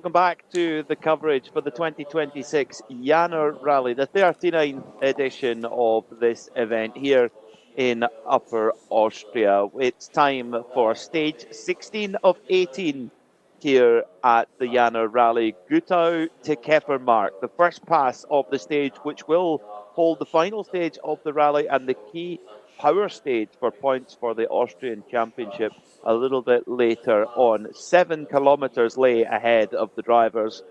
welcome back to the coverage for the 2026 Jännerrallye, the 39th edition of this event here in Upper Austria. It's time for stage 16 of 18 here at the Jännerrallye. Gutau to Keffermark, the first pass of the stage, which will hold the final stage of the rally and the key power stage for points for the Austrian Championship a little bit later on. 7 kilometres lay ahead of the drivers,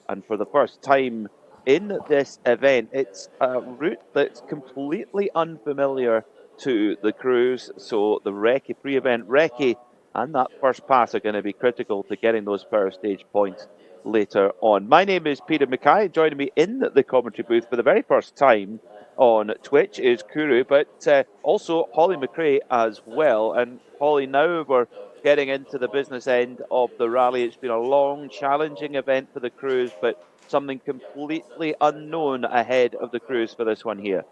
and for the first time in this event, it's a route that's completely unfamiliar to the crews. So the recce, pre-event recce, and that first pass are going to be critical to getting those power stage points later on. My name is Peter McRae. Joining me in the commentary booth for the very first time on Twitch is Kuru, but also Hollie McRae as well. And Hollie, now we're getting into the business end of the rally. It's been a long, challenging event for the crews, but something completely unknown ahead of the crews for this one here.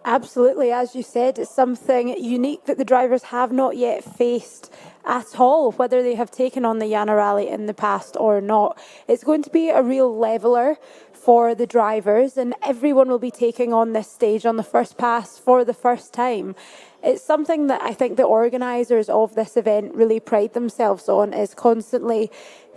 Absolutely, as you said, it's something unique that the drivers have not yet faced at all, whether they have taken on the Jännerrallye in the past or not. It's going to be a real leveller for the drivers, and everyone will be taking on this stage on the first pass for the first time. It's something that I think the organisers of this event really pride themselves on, is constantly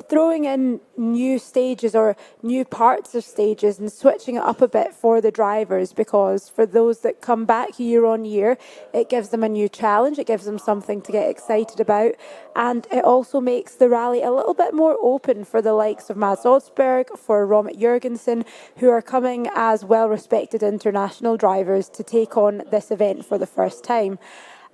throwing in new stages or new parts of stages and switching it up a bit for the drivers, because for those that come back year on year, it gives them a new challenge, it gives them something to get excited about, and it also makes the rally a little bit more open for the likes of Mads Odsberg, for Robert Jurgensen, who are coming as well-respected international drivers to take on this event for the first time.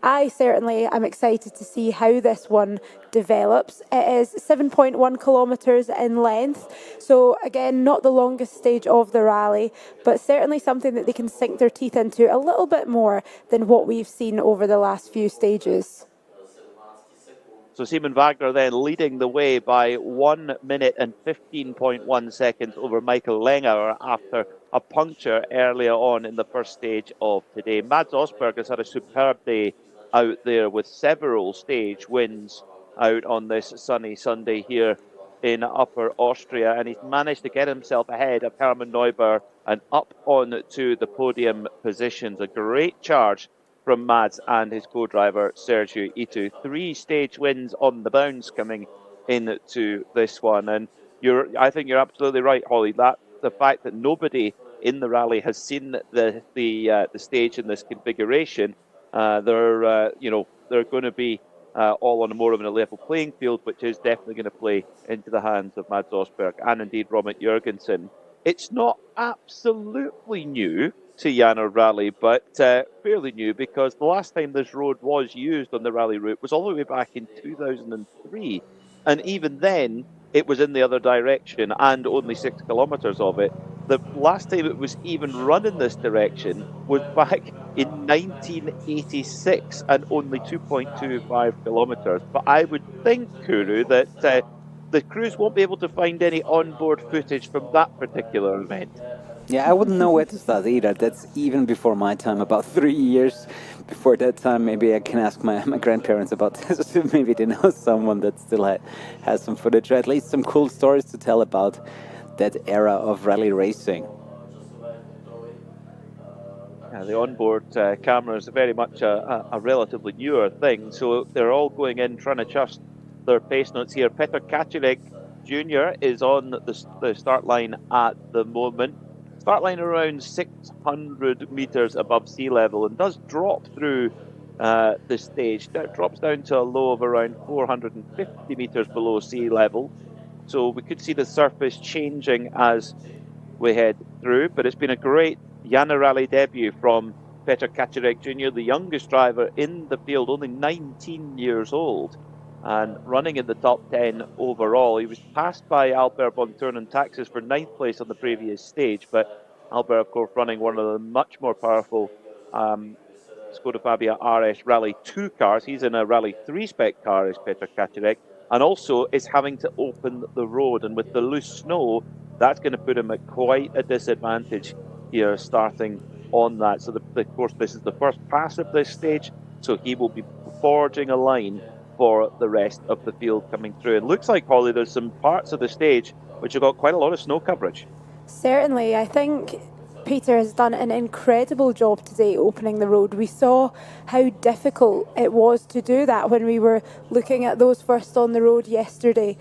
I certainly am excited to see how this one develops. It is 7.1 kilometres in length, so again, not the longest stage of the rally, but certainly something that they can sink their teeth into a little bit more than what we've seen over the last few stages. So Simon Wagner then leading the way by 1 minute and 15.1 seconds over Michael Lengauer after a puncture earlier on in the first stage of today. Mads Odsberg has had a superb day out there with several stage wins out on this sunny Sunday here in Upper Austria, and he's managed to get himself ahead of Hermann Neubauer and up on to the podium positions. A great charge from Mads and his co-driver Sergio Itu. 3 stage wins on the bounce coming into this one, and I think you're absolutely right, Hollie. That the fact that nobody in the rally has seen the stage in this configuration, they're going to be all on more of a level playing field, which is definitely going to play into the hands of Mads Odsberg and indeed Robert Jurgensen. It's not absolutely new to Jännerrallye, but fairly new, because the last time this road was used on the rally route was all the way back in 2003, and even then it was in the other direction and only 6 kilometres of it. The last time it was even run in this direction was back in 1986 and only 2.25 kilometres. But I would think, Kuru, that the crews won't be able to find any onboard footage from that particular event. Yeah, I wouldn't know where to start either. That's even before my time, about 3 years before that time. Maybe I can ask my grandparents about this. Maybe they know someone that still has some footage, or at least some cool stories to tell about that era of rally racing. Yeah, the onboard cameras are very much a relatively newer thing, so they're all going in trying to adjust their pace notes here. Petr Kaczmarek Jr. is on the start line at the moment. Start line around 600 metres above sea level, and does drop through the stage. It drops down to a low of around 450 metres below sea level. So we could see the surface changing as we head through, but it's been a great Jännerrallye debut from Petr Kaczmarek Jr., the youngest driver in the field, only 19 years old, and running in the top 10 overall. He was passed by Albert von Turnen Taxis for 9th place on the previous stage, but Albert, of course, running one of the much more powerful Skoda Fabia RS Rally 2 cars. He's in a Rally 3 spec car, is Petr Kaczmarek, and also is having to open the road, and with the loose snow, that's going to put him at quite a disadvantage here starting on that. So, of course, this is the first pass of this stage, so he will be forging a line for the rest of the field coming through. It looks like, Hollie, there's some parts of the stage which have got quite a lot of snow coverage. Certainly, I think Peter has done an incredible job today opening the road. We saw how difficult it was to do that when we were looking at those first on the road yesterday.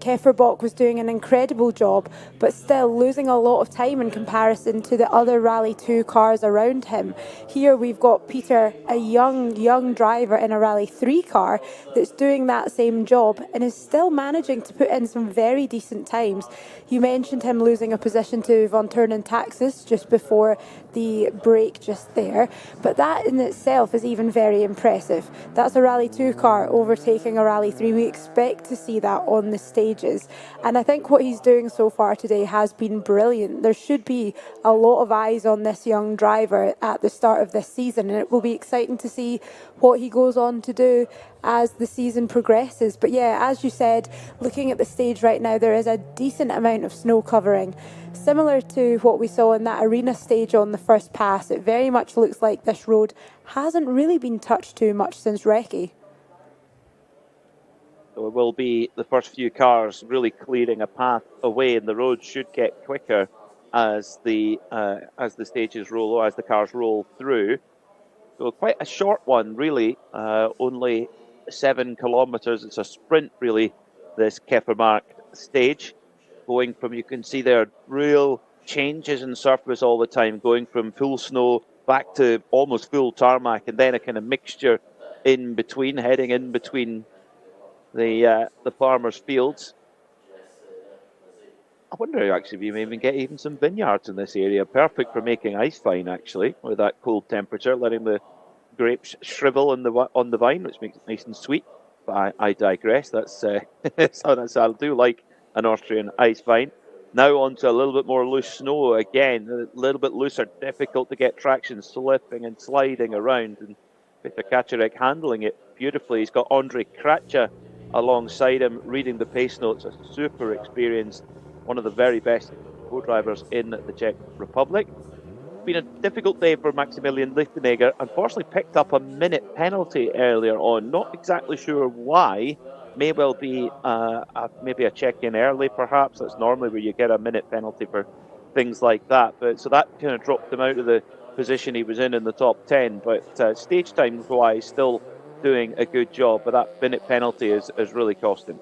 Kefferbach was doing an incredible job, but still losing a lot of time in comparison to the other Rally 2 cars around him. Here we've got Peter, a young driver in a Rally 3 car that's doing that same job and is still managing to put in some very decent times. You mentioned him losing a position to Von Turn and Taxis just before the break just there, but that in itself is even very impressive. That's a Rally 2 car overtaking a Rally 3. We expect to see that on the stages, and I think what he's doing so far today has been brilliant. There should be a lot of eyes on this young driver at the start of this season, and it will be exciting to see what he goes on to do as the season progresses. But yeah, as you said, looking at the stage right now, there is a decent amount of snow covering. Similar to what we saw in that arena stage on the first pass, it very much looks like this road hasn't really been touched too much since Recce. So it will be the first few cars really clearing a path away, and the road should get quicker as the stages roll, or as the cars roll through. So quite a short one, really, only 7 kilometres. It's a sprint, really, this Keffermark stage. Going from, you can see there, real changes in surface all the time, going from full snow back to almost full tarmac, and then a kind of mixture in between, heading in between the farmers' fields. I wonder actually if you may even get even some vineyards in this area. Perfect for making ice wine, actually, with that cold temperature, letting the grapes shrivel on the vine, which makes it nice and sweet. But I digress. That's I do like an Austrian ice wine. Now on to a little bit more loose snow again, a little bit looser, difficult to get traction, slipping and sliding around. And Peter Kaczmarek handling it beautifully. He's got Andre Kratcha alongside him, reading the pace notes. A super experienced, one of the very best co-drivers in the Czech Republic. It's been a difficult day for Maximilian Lichtenegger. Unfortunately picked up a minute penalty earlier on. Not exactly sure why. May well be maybe a check-in early, perhaps. That's normally where you get a minute penalty for things like that. But so that kind of dropped him out of the position he was in the top 10. But stage time-wise, still doing a good job. But that minute penalty has really cost him.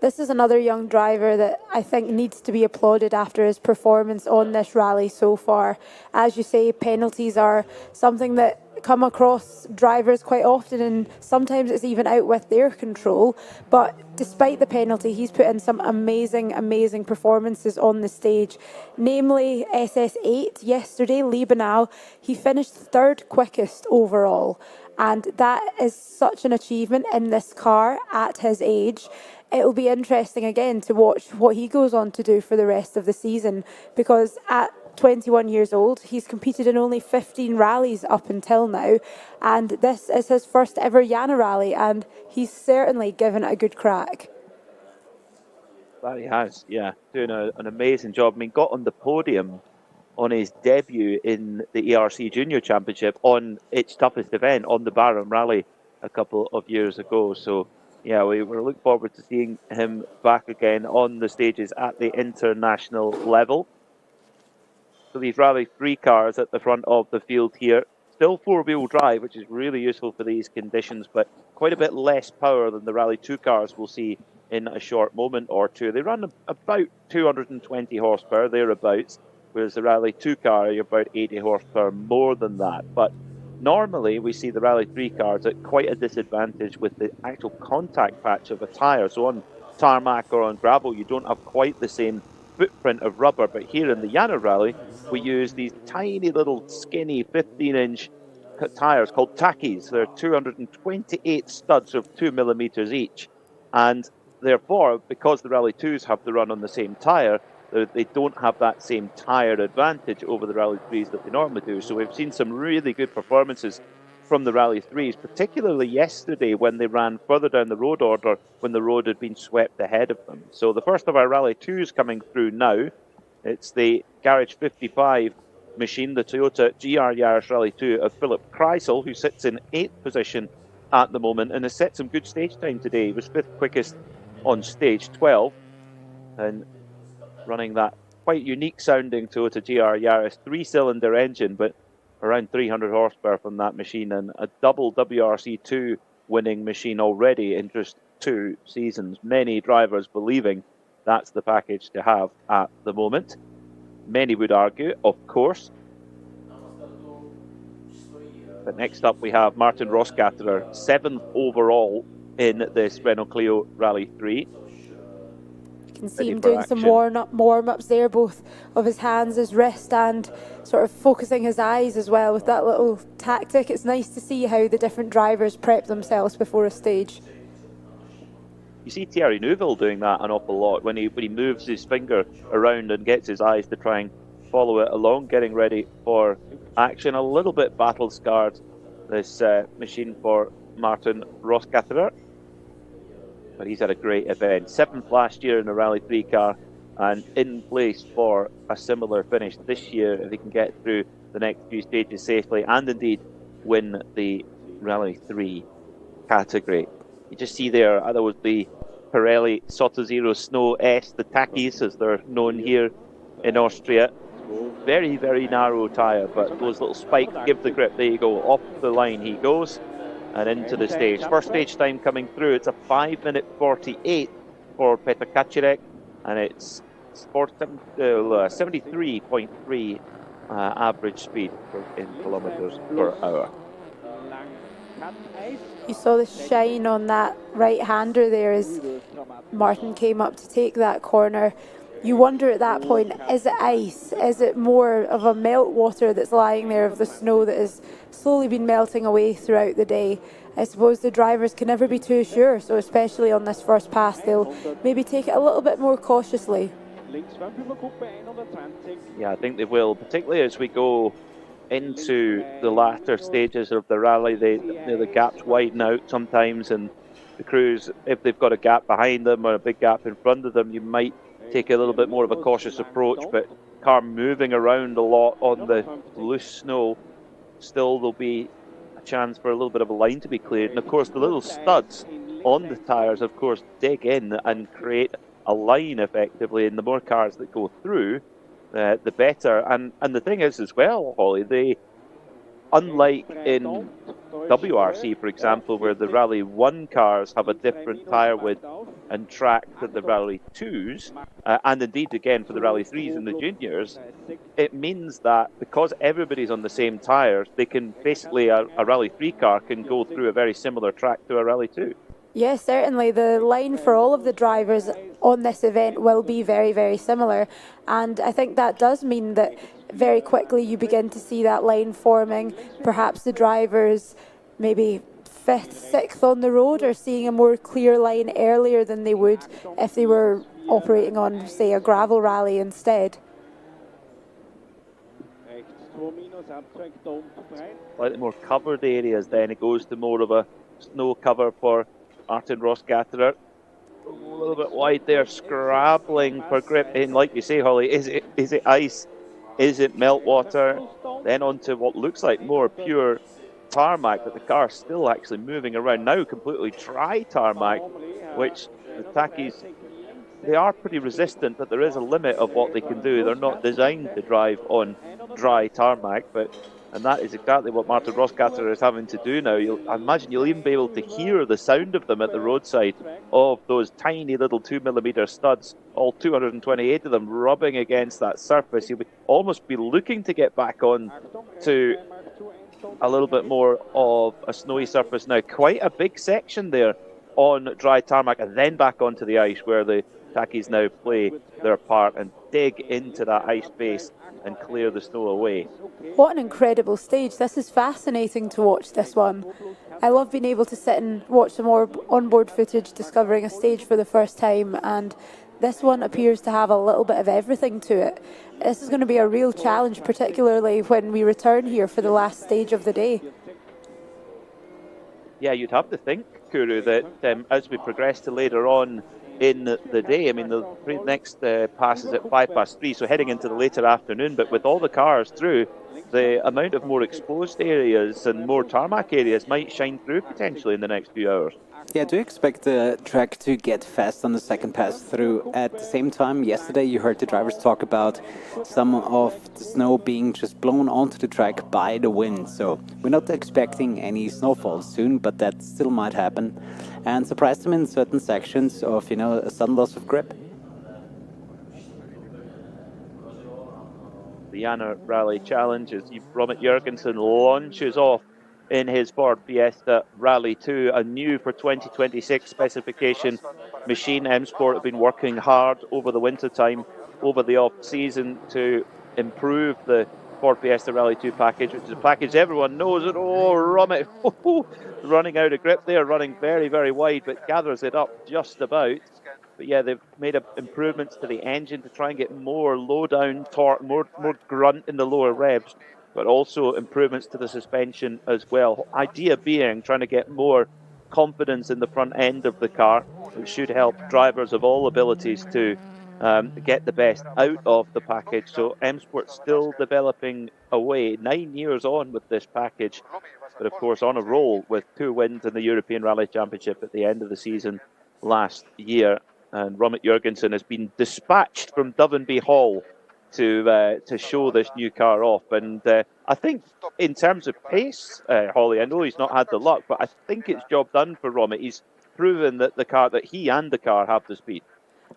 This is another young driver that I think needs to be applauded after his performance on this rally so far. As you say, penalties are something that come across drivers quite often, and sometimes it's even out with their control. But despite the penalty, he's put in some amazing performances on the stage, namely SS8 yesterday, Liebenau. He finished third quickest overall, and that is such an achievement in this car at his age. It'll be interesting again to watch what he goes on to do for the rest of the season, because at 21 years old, he's competed in only 15 rallies up until now, and this is his first ever Jännerrallye, and he's certainly given it a good crack. That he has, yeah, doing an amazing job. I mean, got on the podium on his debut in the ERC Junior Championship on its toughest event, on the Barham Rally a couple of years ago. So yeah, we look forward to seeing him back again on the stages at the international level. So these Rally 3 cars at the front of the field here, still four-wheel drive, which is really useful for these conditions, but quite a bit less power than the Rally 2 cars we'll see in a short moment or two. They run about 220 horsepower, thereabouts, whereas the Rally 2 car are about 80 horsepower more than that. But normally, we see the Rally 3 cars at quite a disadvantage with the actual contact patch of a tyre. So on tarmac or on gravel, you don't have quite the same footprint of rubber. But here in the Jännerrallye, we use these tiny little skinny 15-inch tyres called tackies. They're 228 studs of 2 millimeters each. And therefore, because the Rally 2s have to run on the same tyre, they don't have that same tyre advantage over the Rally 3s that they normally do. So we've seen some really good performances from the Rally 3s, particularly yesterday when they ran further down the road order when the road had been swept ahead of them. So the first of our Rally 2s coming through now, it's the Garage 55 machine, the Toyota GR Yaris Rally 2 of Philip Kreisel, who sits in 8th position at the moment and has set some good stage time today. He was 5th quickest on stage 12 and running that quite unique sounding Toyota GR Yaris 3-cylinder engine, but around 300 horsepower from that machine, and a double WRC2 winning machine already in just 2 seasons. Many drivers believing that's the package to have at the moment. Many would argue, of course. But next up we have Martin Rossgatterer, 7th overall in this Renault Clio Rally 3. You can see him doing some warm-ups there, both of his hands, his wrist, and sort of focusing his eyes as well with that little tactic. It's nice to see how the different drivers prep themselves before a stage. You see Thierry Neuville doing that an awful lot when he moves his finger around and gets his eyes to try and follow it along, getting ready for action. A little bit battle-scarred, this machine for Martin Rossgatterer. But he's had a great event. 7th last year in the Rally 3 car and in place for a similar finish this year if he can get through the next few stages safely and indeed win the Rally 3 category. You just see there was the Pirelli Sottozero Snow S, the Takis as they're known here in Austria. Very, very narrow tyre, but those little spikes give the grip. There you go, off the line he goes and into the stage. First stage time coming through, it's a 5 minute 48 for Petr Kacirek, and it's 73.3 average speed in kilometers per hour. You saw the shine on that right-hander there as Martin came up to take that corner. You wonder at that point, is it ice? Is it more of a meltwater that's lying there of the snow that has slowly been melting away throughout the day? I suppose the drivers can never be too sure, so especially on this first pass, they'll maybe take it a little bit more cautiously. Yeah, I think they will, particularly as we go into the latter stages of the rally. The gaps widen out sometimes, and the crews, if they've got a gap behind them or a big gap in front of them, you might take a little bit more of a cautious approach. But car moving around a lot on the loose snow, still there'll be a chance for a little bit of a line to be cleared. And of course the little studs on the tyres of course dig in and create a line effectively, and the more cars that go through, the better. And the thing is as well, Hollie, they, unlike in WRC, for example, where the Rally 1 cars have a different tyre width and track than the Rally 2s, and indeed again for the Rally 3s and the juniors, it means that because everybody's on the same tyres, they can basically, a Rally 3 car can go through a very similar track to a Rally 2. Yes, certainly. The line for all of the drivers on this event will be very, very similar. And I think that does mean that very quickly you begin to see that line forming. Perhaps the drivers maybe 5th, 6th on the road are seeing a more clear line earlier than they would if they were operating on, say, a gravel rally instead. Slightly more covered areas, then it goes to more of a snow cover for Martin Rossgatterer. A little bit wide there, scrabbling for grip. And like you say, Hollie, is it ice? Is it meltwater? Then onto what looks like more pure tarmac, but the car's still actually moving around now, completely dry tarmac, which the Takis, they are pretty resistant, but there is a limit of what they can do. They're not designed to drive on dry tarmac, and that is exactly what Martin Rossgatterer is having to do now. I imagine you'll even be able to hear the sound of them at the roadside, of those tiny little 2mm studs, all 228 of them rubbing against that surface. You'll almost be looking to get back on to a little bit more of a snowy surface now. Quite a big section there on dry tarmac, and then back onto the ice where the Takis now play their part and dig into that ice base and clear the snow away. What an incredible stage. This is fascinating to watch, this one. I love being able to sit and watch some more onboard footage discovering a stage for the first time, and this one appears to have a little bit of everything to it. This is going to be a real challenge, particularly when we return here for the last stage of the day. Yeah, you'd have to think, Kuru, that as we progress to later on in the day. I mean, the next pass is at 3:05, so heading into the later afternoon. But with all the cars through, the amount of more exposed areas and more tarmac areas might shine through potentially in the next few hours. Yeah, do you expect the track to get fast on the second pass through? At the same time, yesterday you heard the drivers talk about some of the snow being just blown onto the track by the wind. So we're not expecting any snowfall soon, but that still might happen. And surprise them in certain sections of, a sudden loss of grip. The Jännerrallye Challenge as Robert Jürgensen launches off in his Ford Fiesta Rally 2, a new for 2026 specification machine. M Sport have been working hard over the winter time, over the off season, to improve the Ford Fiesta Rally 2 package, which is a package everyone knows. And Romet running out of grip there, running very, very wide, but gathers it up just about. But yeah, they've made improvements to the engine to try and get more low-down torque, more grunt in the lower revs, but also improvements to the suspension as well. Idea being trying to get more confidence in the front end of the car, which should help drivers of all abilities to get the best out of the package. So M Sport's still developing away, 9 years on with this package, but of course on a roll with 2 wins in the European Rally Championship at the end of the season last year. And Robert Jürgensen has been dispatched from Dovenby Hall to show this new car off. And I think in terms of pace, Hollie, I know he's not had the luck, but I think it's job done for Romet. He's proven that he and the car have the speed.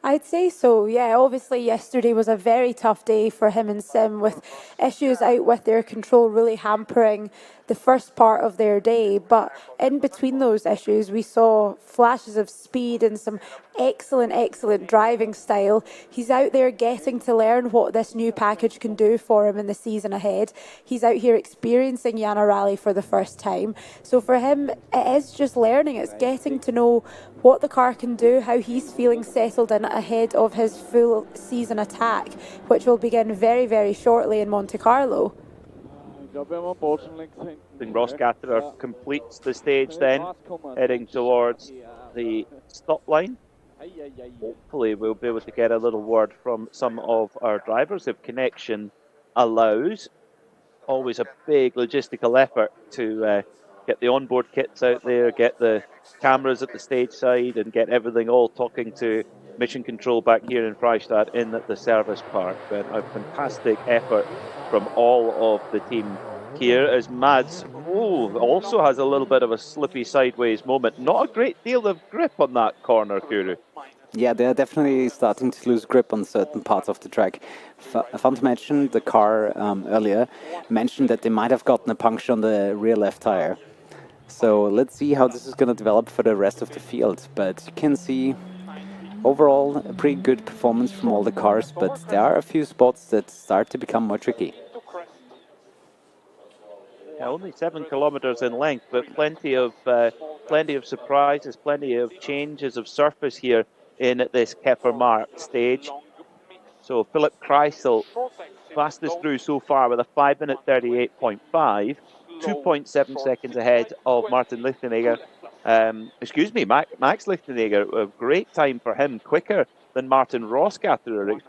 I'd say so, yeah. Obviously, yesterday was a very tough day for him and Sim, with issues out with their control really hampering the first part of their day. But in between those issues, we saw flashes of speed and some excellent driving style. He's out there getting to learn what this new package can do for him in the season ahead. He's out here experiencing Jännerrallye for the first time. So for him, it is just learning. It's getting to know what the car can do, how he's feeling settled in ahead of his full season attack, which will begin very, very shortly in Monte Carlo. Ross Gatterer completes the stage then, heading towards the stop line. Hopefully we'll be able to get a little word from some of our drivers if connection allows. Always a big logistical effort to get the onboard kits out there, get the cameras at the stage side, and get everything all talking to mission control back here in Freistadt in the service park. But a fantastic effort from all of the team here as Mads also has a little bit of a slippy sideways moment. Not a great deal of grip on that corner, Kuru. Yeah, they're definitely starting to lose grip on certain parts of the track. Fun to mention, the car earlier mentioned that they might have gotten a puncture on the rear left tire. So let's see how this is going to develop for the rest of the field. But you can see overall a pretty good performance from all the cars, but there are a few spots that start to become more tricky. Yeah, only 7 kilometers in length, but plenty of surprises, plenty of changes of surface here in this Keffermark stage. So Philip Kreisel, fastest through so far with a 5 minute 38.5, 2.7 seconds ahead of Martin Lichtenegger. Max Lichtenegger, a great time for him, quicker than Martin Rossgatterer,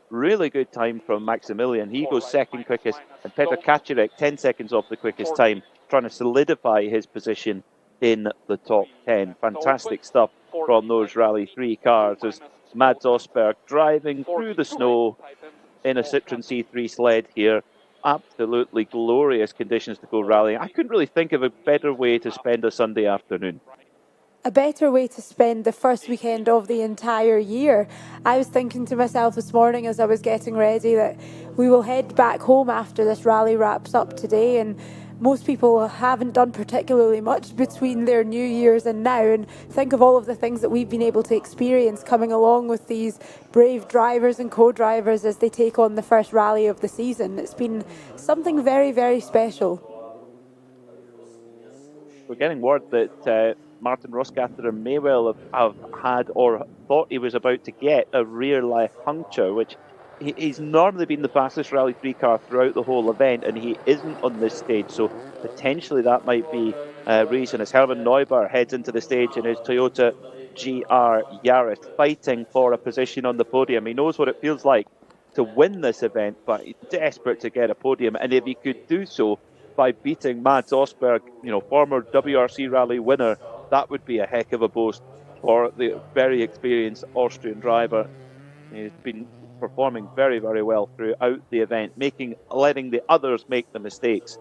really good time from Maximilian. He goes second quickest, and Petr Kaczmarek 10 seconds off the quickest time, trying to solidify his position in the top 10. Fantastic stuff from those Rally 3 cars as Mads Osberg driving through the snow in a Citroen C3 sled here. Absolutely glorious conditions to go rallying. I couldn't really think of a better way to spend a Sunday afternoon. A better way to spend the first weekend of the entire year. I was thinking to myself this morning as I was getting ready that we will head back home after this rally wraps up today, and most people haven't done particularly much between their New Year's and now, and think of all of the things that we've been able to experience coming along with these brave drivers and co-drivers as they take on the first rally of the season. It's been something very, very special. We're getting word that Martin Rossgatterer may well have had or thought he was about to get a rear life puncture, which he's normally been the fastest Rally 3 car throughout the whole event, and he isn't on this stage, so potentially that might be a reason as Hermann Neuber heads into the stage in his Toyota Yaris, fighting for a position on the podium. He knows what it feels like to win this event, but he's desperate to get a podium. And if he could do so by beating Mads Osberg, former WRC rally winner, that would be a heck of a boast for the very experienced Austrian driver. He's been performing very, very well throughout the event, letting the others make the mistakes.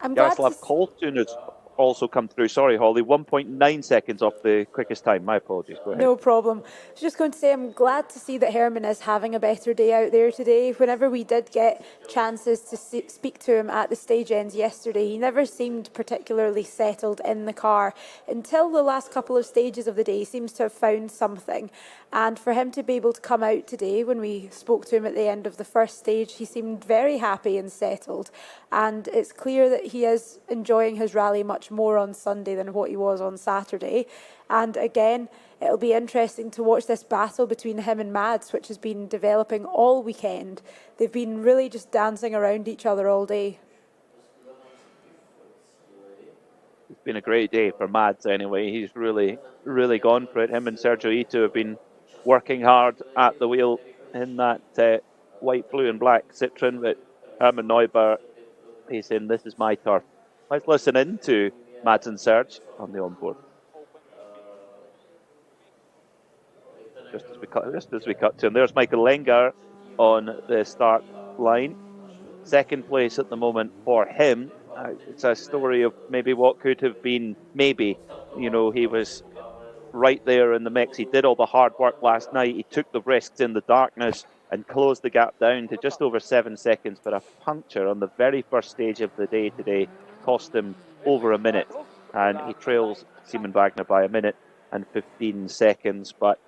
Jaroslav Koltun has also come through. Sorry, Hollie, 1.9 seconds off the quickest time. My apologies. Go ahead. No problem. I was just going to say I'm glad to see that Herman is having a better day out there today. Whenever we did get chances to speak to him at the stage ends yesterday, he never seemed particularly settled in the car. Until the last couple of stages of the day, he seems to have found something. And for him to be able to come out today, when we spoke to him at the end of the first stage, he seemed very happy and settled. And it's clear that he is enjoying his rally much more on Sunday than what he was on Saturday. And again, it'll be interesting to watch this battle between him and Mads, which has been developing all weekend. They've been really just dancing around each other all day. It's been a great day for Mads anyway. He's really, really gone for it. Him and Sergio Ito have been working hard at the wheel in that white, blue and black Citroen, but Herman Neuber, he's saying, this is my turf. Let's listen in to Mads and Serge on the onboard. Just as we cut to him, there's Michael Lenger on the start line. Second place at the moment for him. It's a story of maybe what could have been, he was right there in the mix. He did all the hard work last night. He took the risks in the darkness and closed the gap down to just over 7 seconds. But a puncture on the very first stage of the day today cost him over a minute. And he trails Simon Wagner by a minute and 15 seconds. But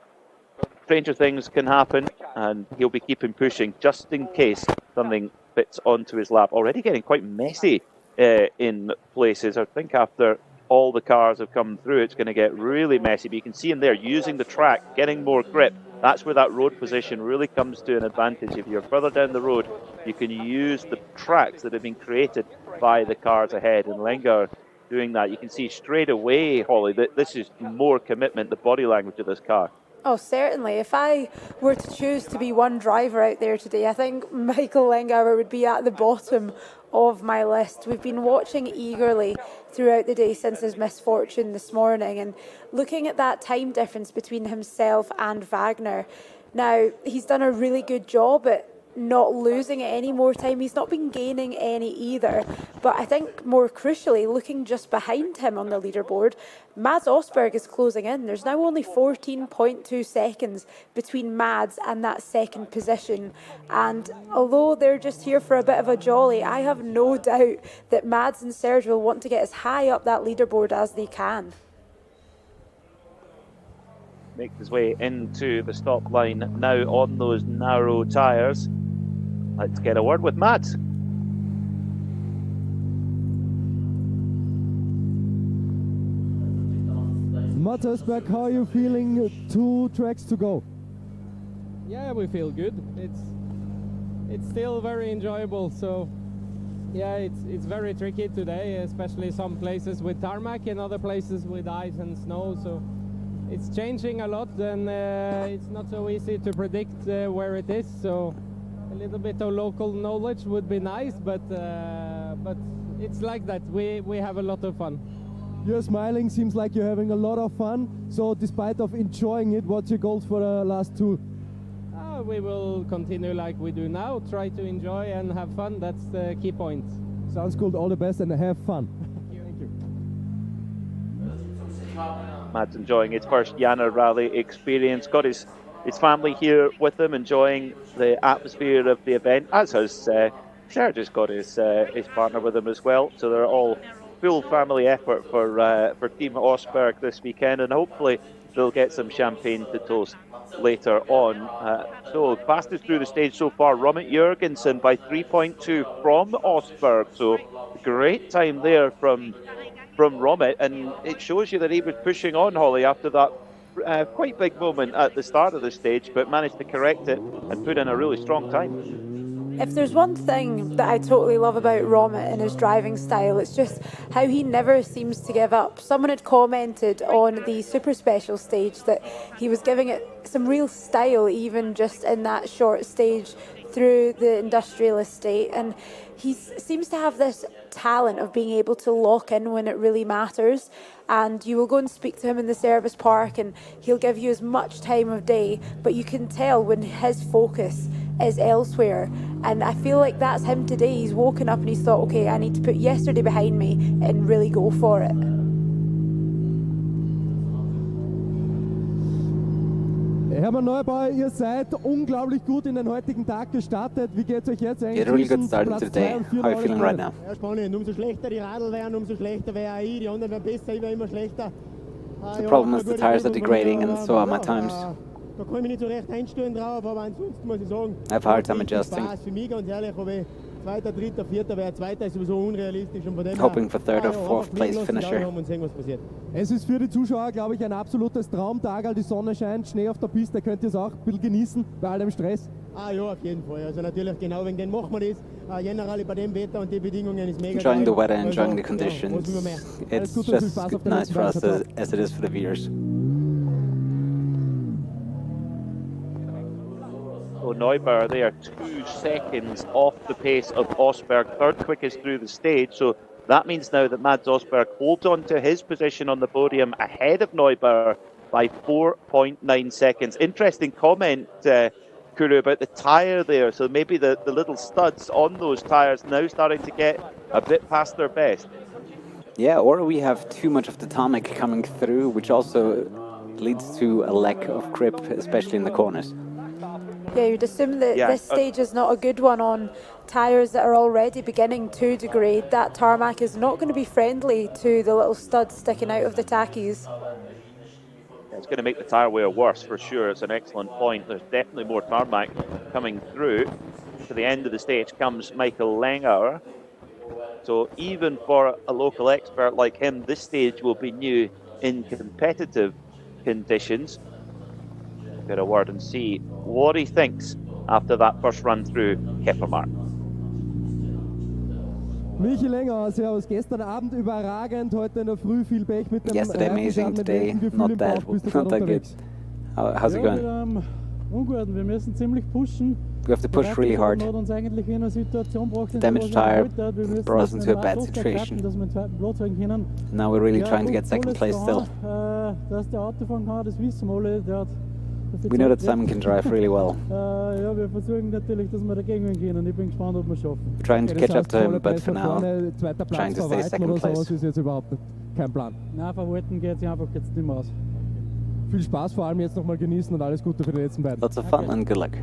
stranger things can happen, and he'll be keeping pushing just in case something fits onto his lap. Already getting quite messy in places. I think after all the cars have come through, it's going to get really messy. But you can see him there using the track, getting more grip. That's where that road position really comes to an advantage. If you're further down the road, you can use the tracks that have been created by the cars ahead. And Lenger doing that. You can see straight away, Hollie, that this is more commitment, the body language of this car. Oh, certainly. If I were to choose to be one driver out there today, I think Michael Lengauer would be at the bottom of my list. We've been watching eagerly throughout the day since his misfortune this morning and looking at that time difference between himself and Wagner. Now, he's done a really good job at not losing any more time. He's not been gaining any either. But I think more crucially, looking just behind him on the leaderboard, Mads Osberg is closing in. There's now only 14.2 seconds between Mads and that second position. And although they're just here for a bit of a jolly, I have no doubt that Mads and Serge will want to get as high up that leaderboard as they can. Makes his way into the stop line now on those narrow tyres. Let's get a word with Mads. Mads Osberg, how are you feeling? 2 tracks to go. Yeah, we feel good. It's still very enjoyable. So yeah, it's very tricky today, especially some places with tarmac and other places with ice and snow. So it's changing a lot, and it's not so easy to predict where it is. So a little bit of local knowledge would be nice, but it's like that. We have a lot of fun. You're smiling, seems like you're having a lot of fun. So despite of enjoying it, what's your goals for the last 2? We will continue like we do now, try to enjoy and have fun. That's the key point. Sounds good, all the best and have fun. Thank you. Mads enjoying his first Jännerrallye experience. Got his family here with him, enjoying the atmosphere of the event, as has Serge has got his partner with him as well. So they're all full family effort for Team Osberg this weekend, and hopefully they'll get some champagne to toast later on. So fastest through the stage so far, Romet Jurgensen by 3.2 from Osberg. So great time there from Romet, and it shows you that he was pushing on, Hollie, after that quite big moment at the start of the stage, but managed to correct it and put in a really strong time. If there's one thing that I totally love about Romet and his driving style, it's just how he never seems to give up. Someone had commented on the Super Special stage that he was giving it some real style even just in that short stage through the industrial estate, and he seems to have this talent of being able to lock in when it really matters. And you will go and speak to him in the service park and he'll give you as much time of day, but you can tell when his focus is elsewhere. And I feel like that's him today. He's woken up and he's thought, okay, I need to put yesterday behind me and really go for it. Hermann Neubauer, ihr seid unglaublich gut in den heutigen Tag gestartet. Wie geht's euch jetzt eigentlich? You had a really good start into the day. How are you feeling right now? Ja, spannend. Umso schlechter die Radl werden, umso schlechter wäre auch ich. Die anderen werden besser, ich werde immer schlechter. The problem is the tires are degrading and so are my times. Da kann ich mich nicht so recht einstellen drauf, aber ansonsten muss ich sagen, I have a hard time adjusting. Spaß für mich, ganz ehrlich, ob ich Zweiter, Dritter, Vierter wäre. Zweiter ist sowieso unrealistisch. Und von dem Hoping for third or fourth place finisher. Und sehen, was passiert. Es ist für die Zuschauer, glaube ich, ein absolutes Traumtag. Die Sonne scheint, Schnee auf der Piste. Könnt ihr es auch ein bisschen genießen bei all dem Stress? Ah ja, auf jeden Fall. Also natürlich genau wegen dem machen wir das. Jännerrallye bei dem Wetter und die Bedingungen ist mega Enjoying the geil. weather, enjoying the Ja, conditions. was will man mehr? It's just nice for us as it is for the viewers. So Neubauer there, 2 seconds off the pace of Osberg, third quickest through the stage. So that means now that Mads Osberg holds on to his position on the podium ahead of Neubauer by 4.9 seconds. Interesting comment, Kuru, about the tyre there. So maybe the little studs on those tyres now starting to get a bit past their best. Yeah, or we have too much of the tarmac coming through, which also leads to a lack of grip, especially in the corners. Yeah, you'd assume that this stage is not a good one on tyres that are already beginning to degrade. That tarmac is not going to be friendly to the little studs sticking out of the tackies. It's going to make the tyre wear worse for sure. It's an excellent point. There's definitely more tarmac coming through. To the end of the stage comes Michael Langauer. So even for a local expert like him, this stage will be new in competitive conditions. Get a word and see what he thinks after that first run through Keppermark. Michi Langauer, servus. Gestern Abend überragend, heute in der Früh viel Pech mit dem Yesterday amazing, today not that good. How's it going? Ungut, wir müssen ziemlich pushen. We have to push really hard. Hat uns eigentlich in eine Situation gebracht, Damaged tire brought us into a bad situation. Dass wir zweiten Platz werden können. Now we're really trying to get second place still. Dass der Auto fahren kann, das wissen wir alle. Der hat we know that Simon can drive really well. Ja, wir versuchen natürlich, dass wir dagegen gehen und ich bin gespannt, ob wir es schaffen. We're trying to catch up to him, but for now, trying to stay second place. Das ist jetzt überhaupt kein Plan. Nein, verhalten geht sich einfach jetzt nicht mehr aus. Viel Spaß, vor allem jetzt nochmal genießen und alles Gute für die letzten beiden. Lots of fun and good luck.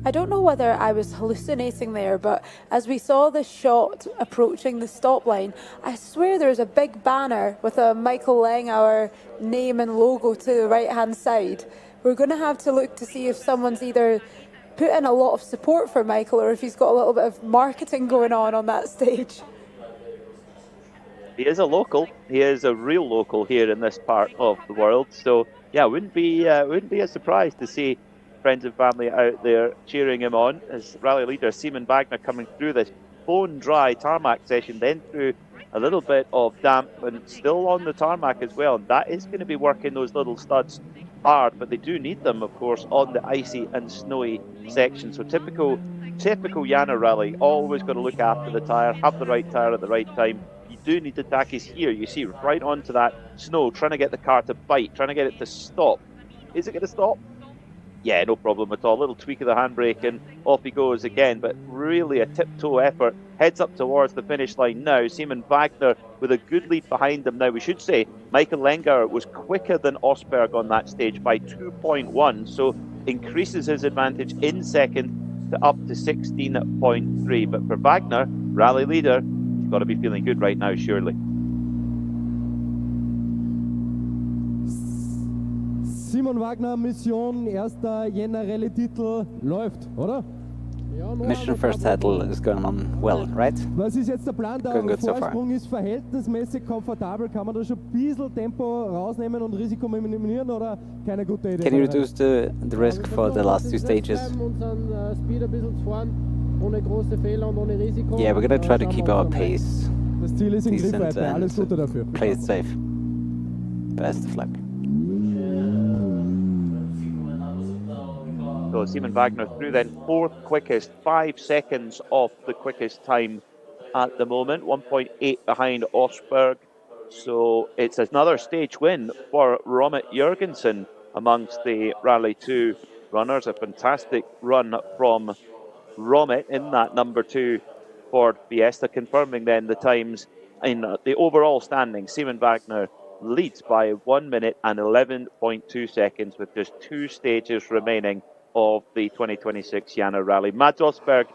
I don't know whether I was hallucinating there, but as we saw the shot approaching the stop line, I swear there's a big banner with a Michael Langauer name and logo to the right-hand side. We're going to have to look to see if someone's either put in a lot of support for Michael or if he's got a little bit of marketing going on that stage. He is a local. He is a real local here in this part of the world. So yeah, wouldn't be a surprise to see friends and family out there cheering him on as rally leader Simon Wagner coming through this bone dry tarmac session, then through a little bit of damp and still on the tarmac as well. And that is going to be working those little studs hard, but they do need them, of course, on the icy and snowy section. So typical Jännerrallye, always got to look after the tyre, have the right tyre at the right time. You do need the tackies here. You see right onto that snow, trying to get the car to bite, trying to get it to stop. Is it going to stop? Yeah, no problem at all. A little tweak of the handbrake and off he goes again. But really a tiptoe effort. Heads up towards the finish line now. Simon Wagner with a good lead behind him now. We should say Michael Langauer was quicker than Osberg on that stage by 2.1. So increases his advantage in second to up to 16.3. But for Wagner, rally leader, he's got to be feeling good right now, surely. Simon Wagner, Mission, erster Jännerrallye-Titel, läuft, oder? Mission first title is going on well, right? Was ist jetzt der Plan? Der Vorsprung so ist verhältnismäßig komfortabel. Kann man da schon ein bisschen Tempo rausnehmen und Risiko minimieren oder keine gute Idee? Can you reduce the risk for the last two stages? Unseren Speed ein bisschen zu fahren. ohne große Fehler und ohne Risiko. Yeah, we're gonna try to Schauen keep wir, our ob wir pace Das Ziel ist in decent Griffweite. Alles Gute dafür. and play it safe. Best of luck. So Simon Wagner through then, fourth quickest, 5 seconds off the quickest time at the moment, 1.8 behind Osberg. So it's another stage win for Romet Jurgensen amongst the Rally 2 runners. A fantastic run from Romet in that number 2 Ford Fiesta, confirming then the times in the overall standing. Simon Wagner leads by 1 minute and 11.2 seconds with just 2 stages remaining of the 2026 Jännerrallye. Mads Osberg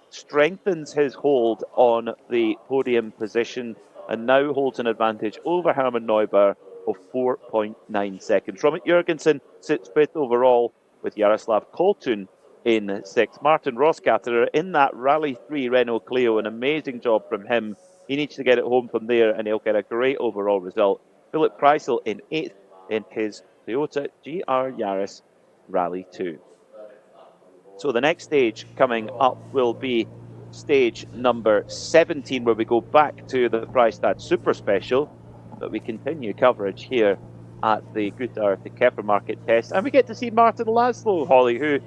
strengthens his hold on the podium position and now holds an advantage over Hermann Neubauer of 4.9 seconds. Romet Jurgensen sits fifth overall with Jaroslav Koltun in 6th. Martin Roskatter in that Rally 3 Renault Clio, an amazing job from him. He needs to get it home from there and he'll get a great overall result. Philip Kreisel in 8th in his Toyota GR Yaris Rally 2. So the next stage coming up will be stage number 17, where we go back to the Freistadt Super Special, but we continue coverage here at the Gutauer to Kepper Market test, and we get to see Martin Laszlo, Hollie, who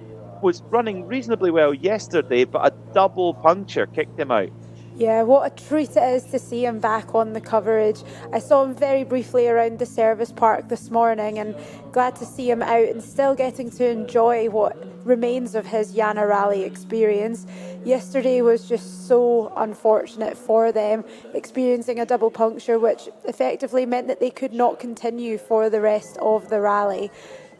was running reasonably well yesterday, but a double puncture kicked him out. Yeah, what a treat it is to see him back on the coverage. I saw him very briefly around the service park this morning and glad to see him out and still getting to enjoy what remains of his Jännerrallye experience. Yesterday was just so unfortunate for them, experiencing a double puncture, which effectively meant that they could not continue for the rest of the rally.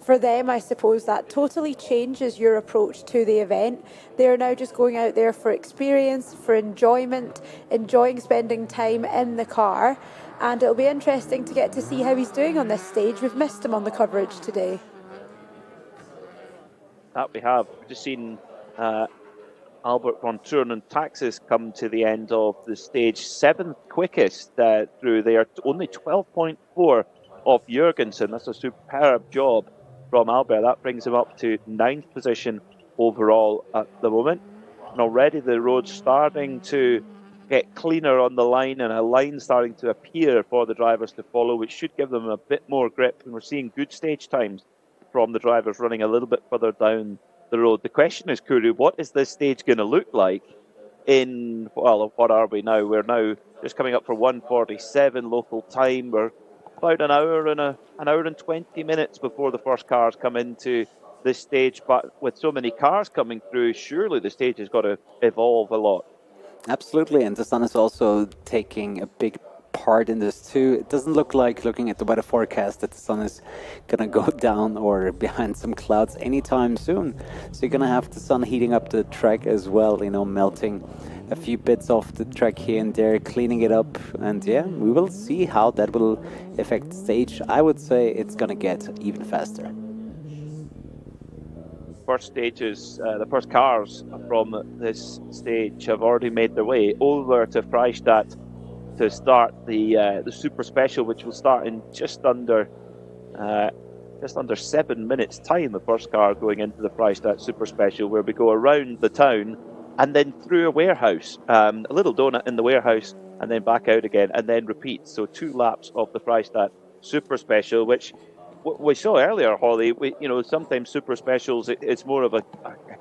For them, I suppose that totally changes your approach to the event. They're now just going out there for experience, for enjoyment, enjoying spending time in the car. And it'll be interesting to get to see how he's doing on this stage. We've missed him on the coverage today. That we have. We've just seen Albert von Thurn and Taxis come to the end of the stage. 7th quickest through there. Only 12.4 of Jurgensen. That's a superb job from Albert. That brings him up to 9th position overall at the moment. And already the road's starting to get cleaner on the line and a line starting to appear for the drivers to follow, which should give them a bit more grip. And we're seeing good stage times from the drivers running a little bit further down the road. The question is, Kuru, what is this stage going to look like in, well, what are we now? We're now just coming up for 1:47 local time. We're about an hour and 20 minutes before the first cars come into this stage. But with so many cars coming through, surely the stage has got to evolve a lot. Absolutely, and the sun is also taking a big part in this too. It doesn't look like, looking at the weather forecast, that the sun is gonna go down or behind some clouds anytime soon. So you're gonna have the sun heating up the track as well, you know, melting a few bits off the track here and there, cleaning it up, and yeah, we will see how that will affect the stage. I would say it's gonna get even faster. First stages, the first cars from this stage have already made their way over to Freistadt to start the Super Special, which will start in just under 7 minutes' time. The first car going into the Freistadt Super Special, where we go around the town and then through a warehouse, a little donut in the warehouse, and then back out again, and then repeat. So 2 laps of the Freistadt Super Special, which we saw earlier, Hollie. Sometimes Super Specials, it's more of a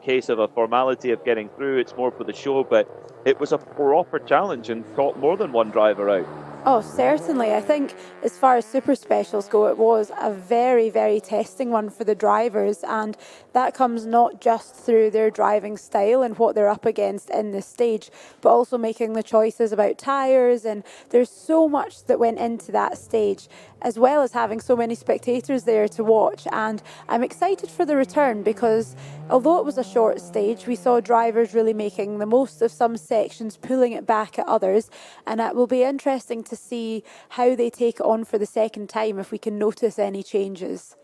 case of a formality of getting through. It's more for the show, but it was a proper challenge and caught more than one driver out. Oh, certainly. I think as far as Super Specials go, it was a very, very testing one for the drivers, and that comes not just through their driving style and what they're up against in this stage, but also making the choices about tyres, and there's so much that went into that stage, as well as having so many spectators there to watch. And I'm excited for the return because although it was a short stage, we saw drivers really making the most of some sections, pulling it back at others, and it will be interesting to see how they take it on for the second time, if we can notice any changes.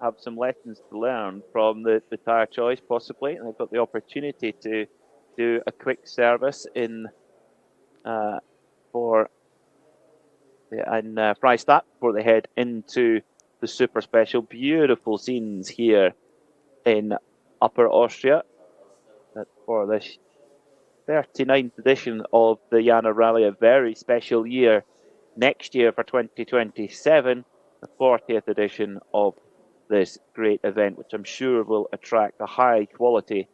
Have some lessons to learn from the tyre choice, possibly, and they've got the opportunity to do a quick service in Freistadt before they head into the Super Special. Beautiful scenes here in Upper Austria for this 39th edition of the Jännerrallye, a very special year next year for 2027, the 40th edition of this great event, which I'm sure will attract a high quality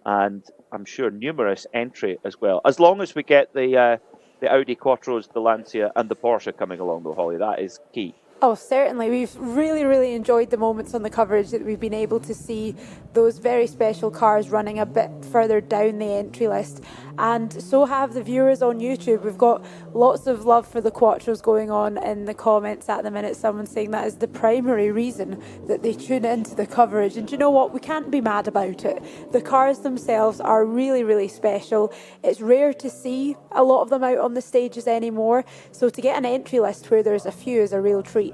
and I'm sure numerous entry as well. As long as we get the Audi Quattros, the Lancia and the Porsche coming along though, Hollie, that is key. Oh, certainly. We've really enjoyed the moments on the coverage that we've been able to see those very special cars running a bit further down the entry list. And so have the viewers on YouTube. We've got lots of love for the Quattros going on in the comments at the minute. Someone saying that is the primary reason that they tune into the coverage. And do you know what? We can't be mad about it. The cars themselves are really special. It's rare to see a lot of them out on the stages anymore. So to get an entry list where there's a few is a real treat.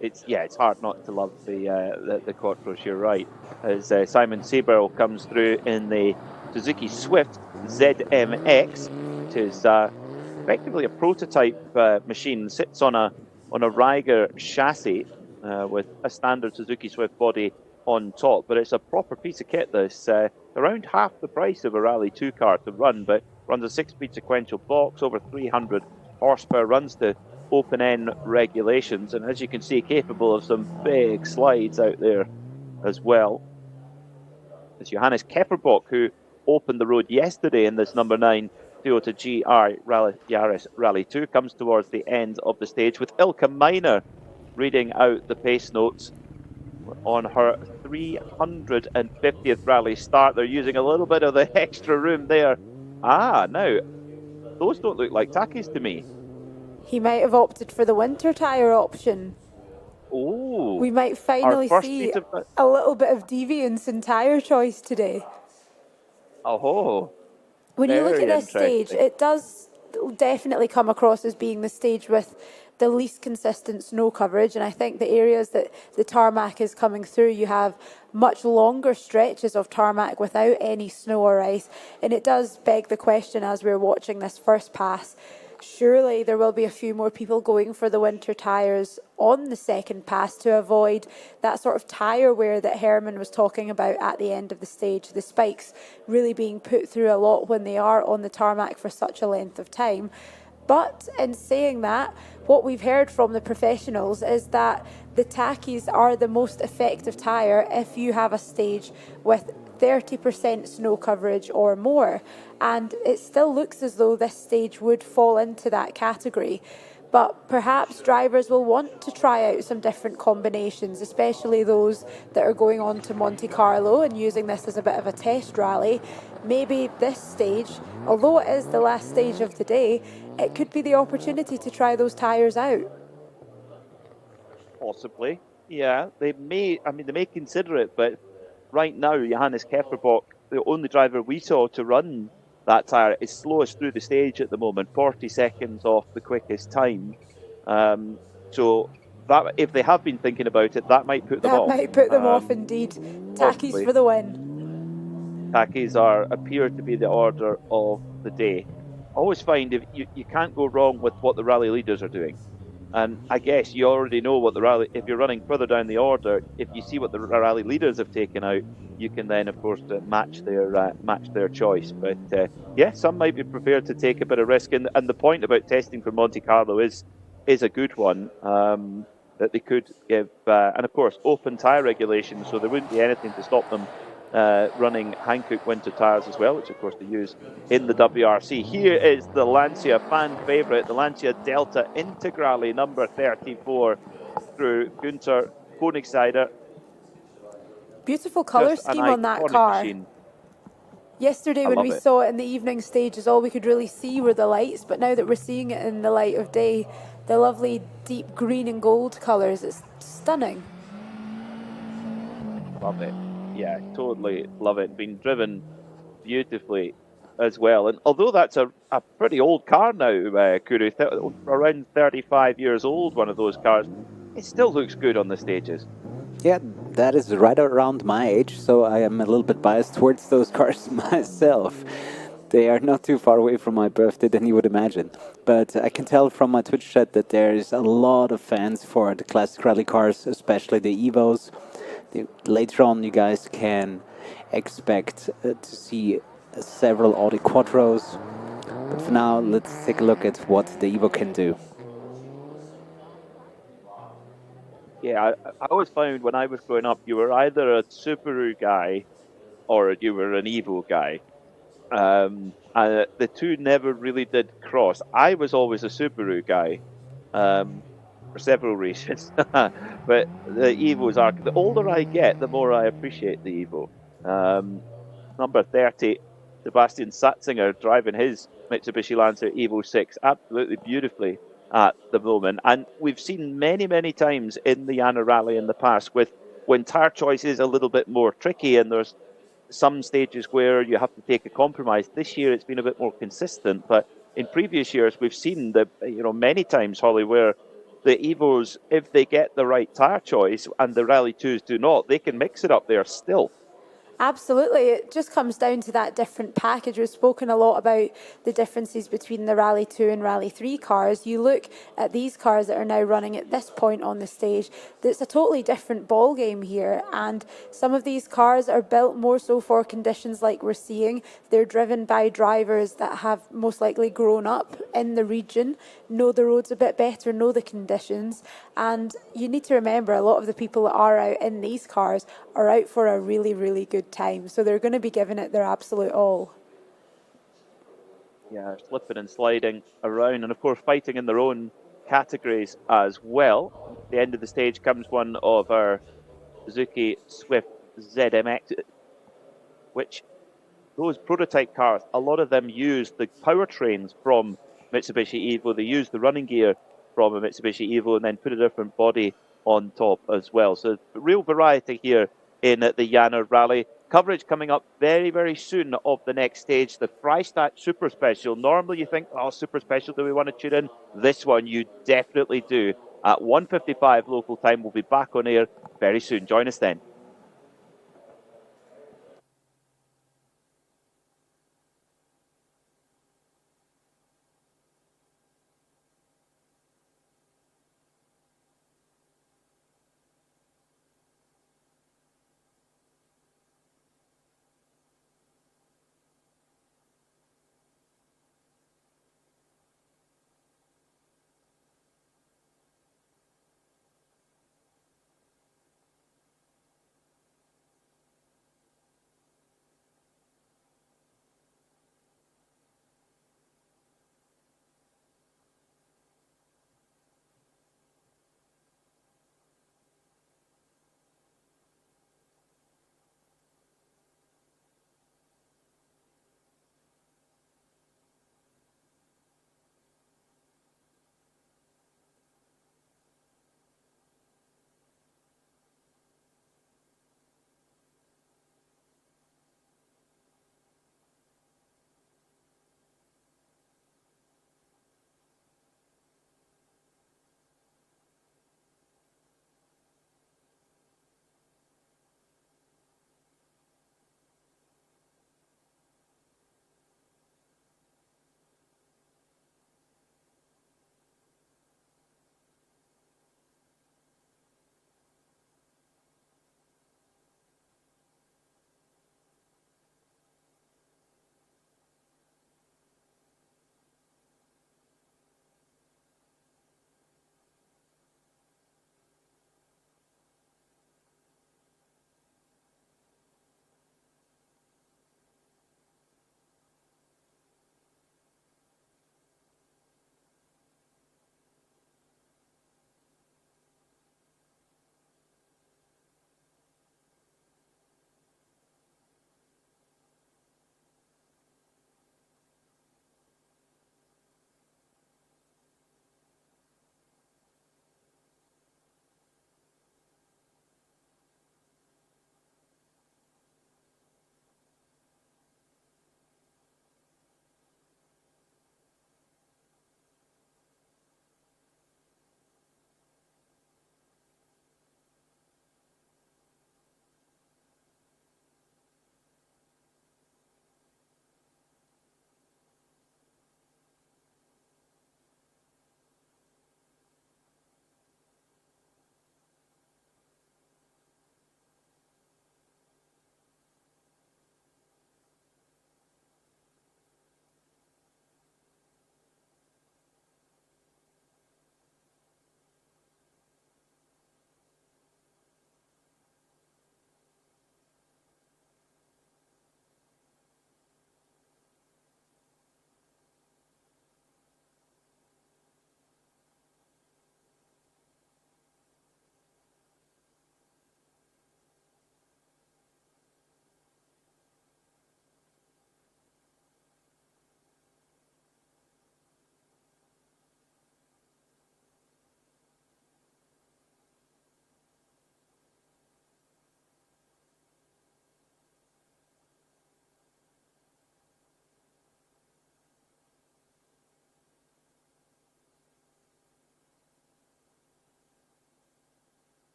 It's hard not to love the Quattros. You're right. As Simon Seberl comes through in the Suzuki Swift ZMX, which is effectively a prototype machine, sits on a Riger chassis with a standard Suzuki Swift body on top, but it's a proper piece of kit. This around half the price of a Rally 2 car to run, but runs a 6-speed sequential box, over 300 horsepower, runs to open-end regulations, and as you can see, capable of some big slides out there as well. It's Johannes Kefferbock who opened the road yesterday in this number 9 Toyota GR Yaris Rally 2, comes towards the end of the stage with Ilka Miner reading out the pace notes on her 350th rally start. They're using a little bit of the extra room there. Now, those don't look like Takis to me. He might have opted for the winter tyre option. Oh, we might finally see a little bit of deviance in tyre choice today. Oh, when you look at this stage, it does definitely come across as being the stage with the least consistent snow coverage, and I think the areas that the tarmac is coming through, you have much longer stretches of tarmac without any snow or ice, and it does beg the question as we're watching this first pass, surely there will be a few more people going for the winter tyres on the second pass to avoid that sort of tyre wear that Herman was talking about at the end of the stage, the spikes really being put through a lot when they are on the tarmac for such a length of time. But in saying that, what we've heard from the professionals is that the Takis are the most effective tyre if you have a stage with 30% snow coverage or more. And it still looks as though this stage would fall into that category. But perhaps drivers will want to try out some different combinations, especially those that are going on to Monte Carlo and using this as a bit of a test rally. Maybe this stage, although it is the last stage of the day, it could be the opportunity to try those tyres out. Possibly, yeah. They may consider it, but right now, Johannes Kefferbock, the only driver we saw to run that tyre, is slowest through the stage at the moment, 40 seconds off the quickest time. So that, if they have been thinking about it, that might put them off. That might put them off indeed. Takis for the win. Takis appear to be the order of the day. I always find if you can't go wrong with what the rally leaders are doing. And I guess you already know what the rally, if you're running further down the order, if you see what the rally leaders have taken out, you can then, of course, match their choice. But yeah, some might be prepared to take a bit of risk. And the point about testing for Monte Carlo is a good one, that they could give, and of course, open tyre regulations, so there wouldn't be anything to stop them running Hankook winter tyres as well, which of course they use in the WRC. Here is the Lancia fan favourite, the Lancia Delta Integrale number 34 through Günther Koenigseider. Beautiful colour scheme on that car. Machine. Yesterday when we saw it in the evening stages, all we could really see were the lights, but now that we're seeing it in the light of day, the lovely deep green and gold colours, it's stunning. Love it. Yeah, totally love it. Being driven beautifully as well. And although that's a pretty old car now, Kuru, around 35 years old, one of those cars, it still looks good on the stages. Yeah, that is right around my age, so I am a little bit biased towards those cars myself. They are not too far away from my birthday than you would imagine. But I can tell from my Twitch chat that there is a lot of fans for the classic rally cars, especially the Evos. Later on, you guys can expect to see several Audi Quattros. But for now, let's take a look at what the Evo can do. Yeah, I always found when I was growing up, you were either a Subaru guy or you were an Evo guy. The two never really did cross. I was always a Subaru guy, for several reasons. But the Evos are, the older I get, the more I appreciate the Evo. Number 30, Sebastian Satzinger driving his Mitsubishi Lancer Evo 6 absolutely beautifully at the moment. And we've seen many, many times in the Jännerrallye in the past with when tire choice is a little bit more tricky and there's some stages where you have to take a compromise. This year it's been a bit more consistent, but in previous years we've seen that many times, Hollie, where the Evos, if they get the right tire choice and the Rally 2s do not, they can mix it up there still. Absolutely. It just comes down to that different package. We've spoken a lot about the differences between the Rally 2 and Rally 3 cars. You look at these cars that are now running at this point on the stage, it's a totally different ball game here. And some of these cars are built more so for conditions like we're seeing. They're driven by drivers that have most likely grown up in the region, know the roads a bit better, know the conditions. And you need to remember, a lot of the people that are out in these cars are out for a really, really good time. So they're going to be giving it their absolute all. Yeah, slipping and sliding around, and of course fighting in their own categories as well. At the end of the stage comes one of our Suzuki Swift ZMX, which those prototype cars, a lot of them use the powertrains from Mitsubishi Evo. They use the running gear from a Mitsubishi Evo and then put a different body on top as well. So real variety here in the Jännerrallye. Coverage coming up very, very soon of the next stage, the Freistadt Super Special. Normally you think, oh, Super Special, do we want to tune in? This one you definitely do. At 1:55 local time, we'll be back on air very soon. Join us then.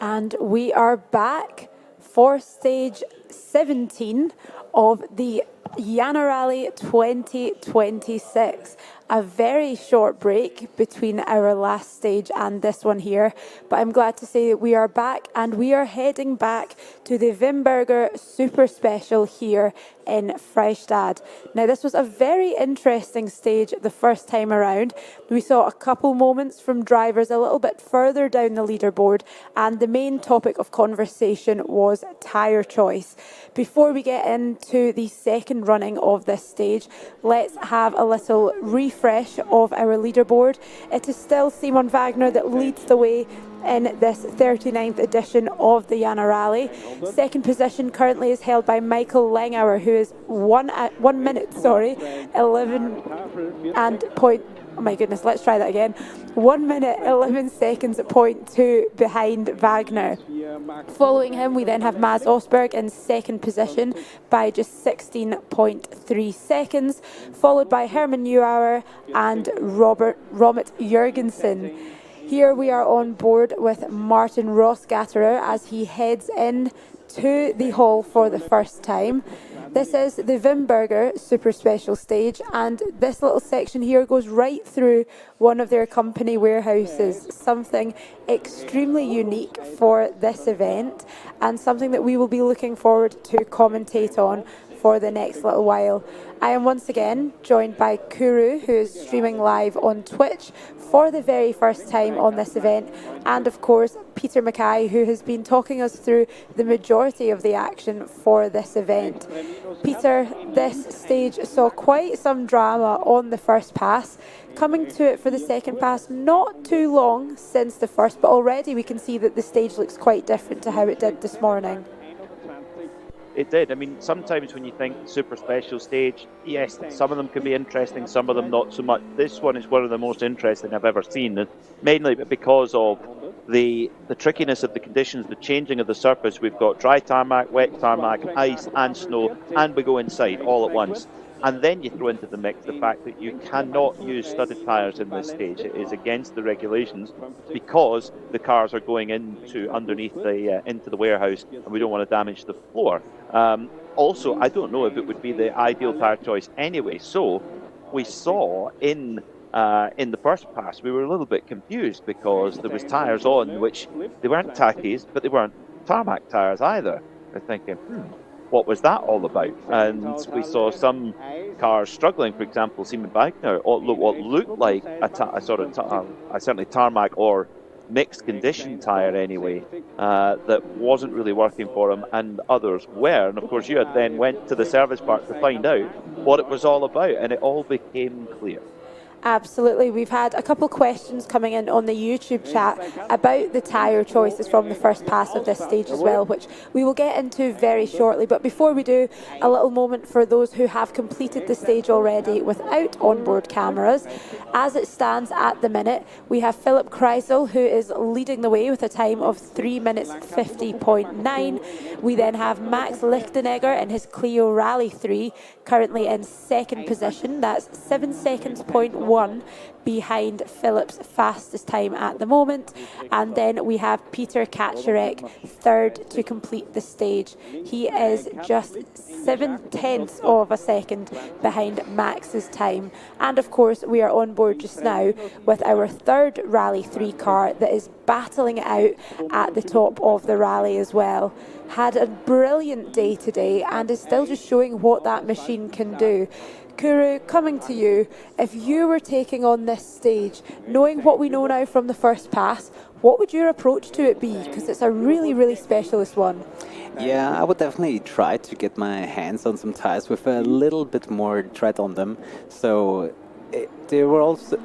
And we are back for stage 17 of the Jännerrallye 2026. A very short break between our last stage and this one here, but I'm glad to say that we are back and we are heading back to the Wimberger Super Special here in Freistadt. Now, this was a very interesting stage the first time around. We saw a couple moments from drivers a little bit further down the leaderboard, and the main topic of conversation was tyre choice. Before we get into the second running of this stage, let's have a little refresh of our leaderboard. It is still Simon Wagner that leads the way in this 39th edition of the Jännerrallye. Second position currently is held by Michael Lengauer, who is 1 minute, 11 and point. Oh my goodness, let's try that again. 1 minute, 11 seconds at point 2 behind Wagner. Following him, we then have Mads Osberg in second position by just 16.3 seconds, followed by Herman Neuauer and Robert Jurgensen. Here we are on board with Martin Rossgatterer as he heads in to the hall for the first time. This is the Wimberger Super Special stage, and this little section here goes right through one of their company warehouses, something extremely unique for this event and something that we will be looking forward to commentate on for the next little while. I am once again joined by Kuru, who is streaming live on Twitch for the very first time on this event, and of course Peter McRae, who has been talking us through the majority of the action for this event. Peter, this stage saw quite some drama on the first pass. Coming to it for the second pass, not too long since the first, but already we can see that the stage looks quite different to how it did this morning. It did. I mean, sometimes when you think super special stage, yes, some of them can be interesting, some of them not so much. This one is one of the most interesting I've ever seen, and mainly because of the trickiness of the conditions, the changing of the surface. We've got dry tarmac, wet tarmac, ice and snow, and we go inside all at once. And then you throw into the mix the fact that you cannot use studded tyres in this stage. It is against the regulations because the cars are going into underneath into the warehouse, and we don't want to damage the floor. Also, I don't know if it would be the ideal tyre choice anyway. So we saw in the first pass, we were a little bit confused because there was tyres on which they weren't tackies, but they weren't tarmac tyres either. We're thinking, what was that all about? And we saw some cars struggling. For example, Simon Wagner, what looked like a sort of certainly tarmac or mixed condition tyre anyway, that wasn't really working for him, and others were. And of course, you had then went to the service park to find out what it was all about, and it all became clear. Absolutely. We've had a couple of questions coming in on the YouTube chat about the tyre choices from the first pass of this stage as well, which we will get into very shortly. But before we do, a little moment for those who have completed the stage already without onboard cameras. As it stands at the minute, we have Philip Kreisel, who is leading the way with a time of 3 minutes 50.9. We then have Max Lichtenegger in his Clio Rally 3, currently in second position. That's 7 seconds, 0.1 behind Philip's fastest time at the moment. And then we have Peter Kaczmarek, third to complete the stage. He is just 0.7 of a second behind Max's time. And of course, we are on board just now with our third Rally 3 car that is battling it out at the top of the rally as well. Had a brilliant day today and is still just showing what that machine can do. Kuru, coming to you, if you were taking on this stage, knowing what we know now from the first pass, what would your approach to it be? Because it's a really, really specialist one. Yeah, I would definitely try to get my hands on some tires with a little bit more tread on them. So they were also,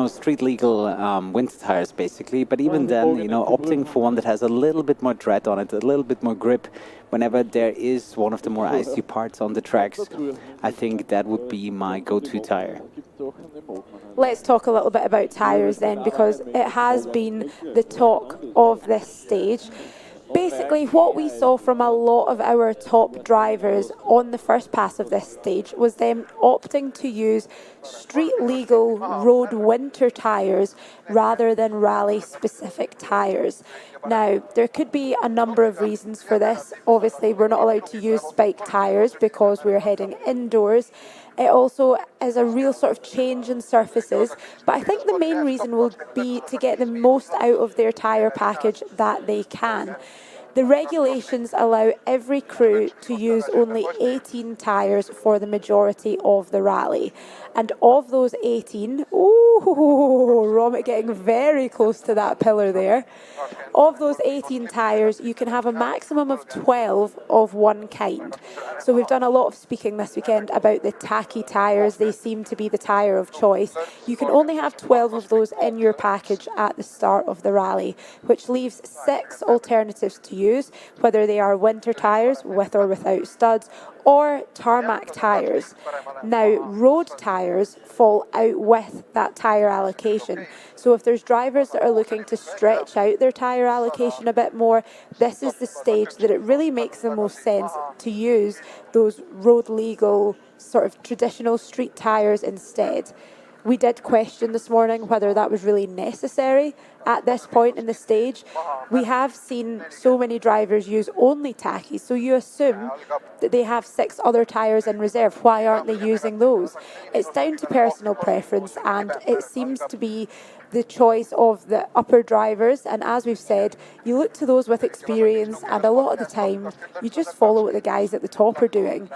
street legal winter tires basically, but even then, opting for one that has a little bit more tread on it, a little bit more grip, whenever there is one of the more icy parts on the tracks, I think that would be my go-to tire. Let's talk a little bit about tyres then, because it has been the talk of this stage. Basically, what we saw from a lot of our top drivers on the first pass of this stage was them opting to use street legal road winter tyres, rather than rally-specific tyres. Now, there could be a number of reasons for this. Obviously, we're not allowed to use spiked tyres because we're heading indoors. It also is a real sort of change in surfaces, but I think the main reason will be to get the most out of their tyre package that they can. The regulations allow every crew to use only 18 tyres for the majority of the rally. And of those 18, Romit getting very close to that pillar there. Of those 18 tyres, you can have a maximum of 12 of one kind. So we've done a lot of speaking this weekend about the tacky tyres. They seem to be the tyre of choice. You can only have 12 of those in your package at the start of the rally, which leaves 6 alternatives to use, whether they are winter tyres with or without studs, or tarmac tyres. Now, road tyres fall out with that tyre allocation. So if there's drivers that are looking to stretch out their tyre allocation a bit more, this is the stage that it really makes the most sense to use those road legal sort of traditional street tyres instead. We did question this morning whether that was really necessary at this point in the stage. We have seen so many drivers use only tacky, so you assume that they have 6 other tyres in reserve. Why aren't they using those? It's down to personal preference, and it seems to be the choice of the upper drivers. And as we've said, you look to those with experience, and a lot of the time you just follow what the guys at the top are doing.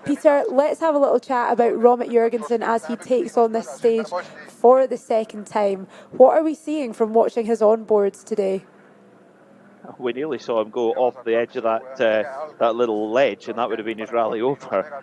Peter, let's have a little chat about Romit Jurgensen as he takes on this stage for the second time. What are we seeing from watching his onboards today? We nearly saw him go off the edge of that little ledge, and that would have been his rally over.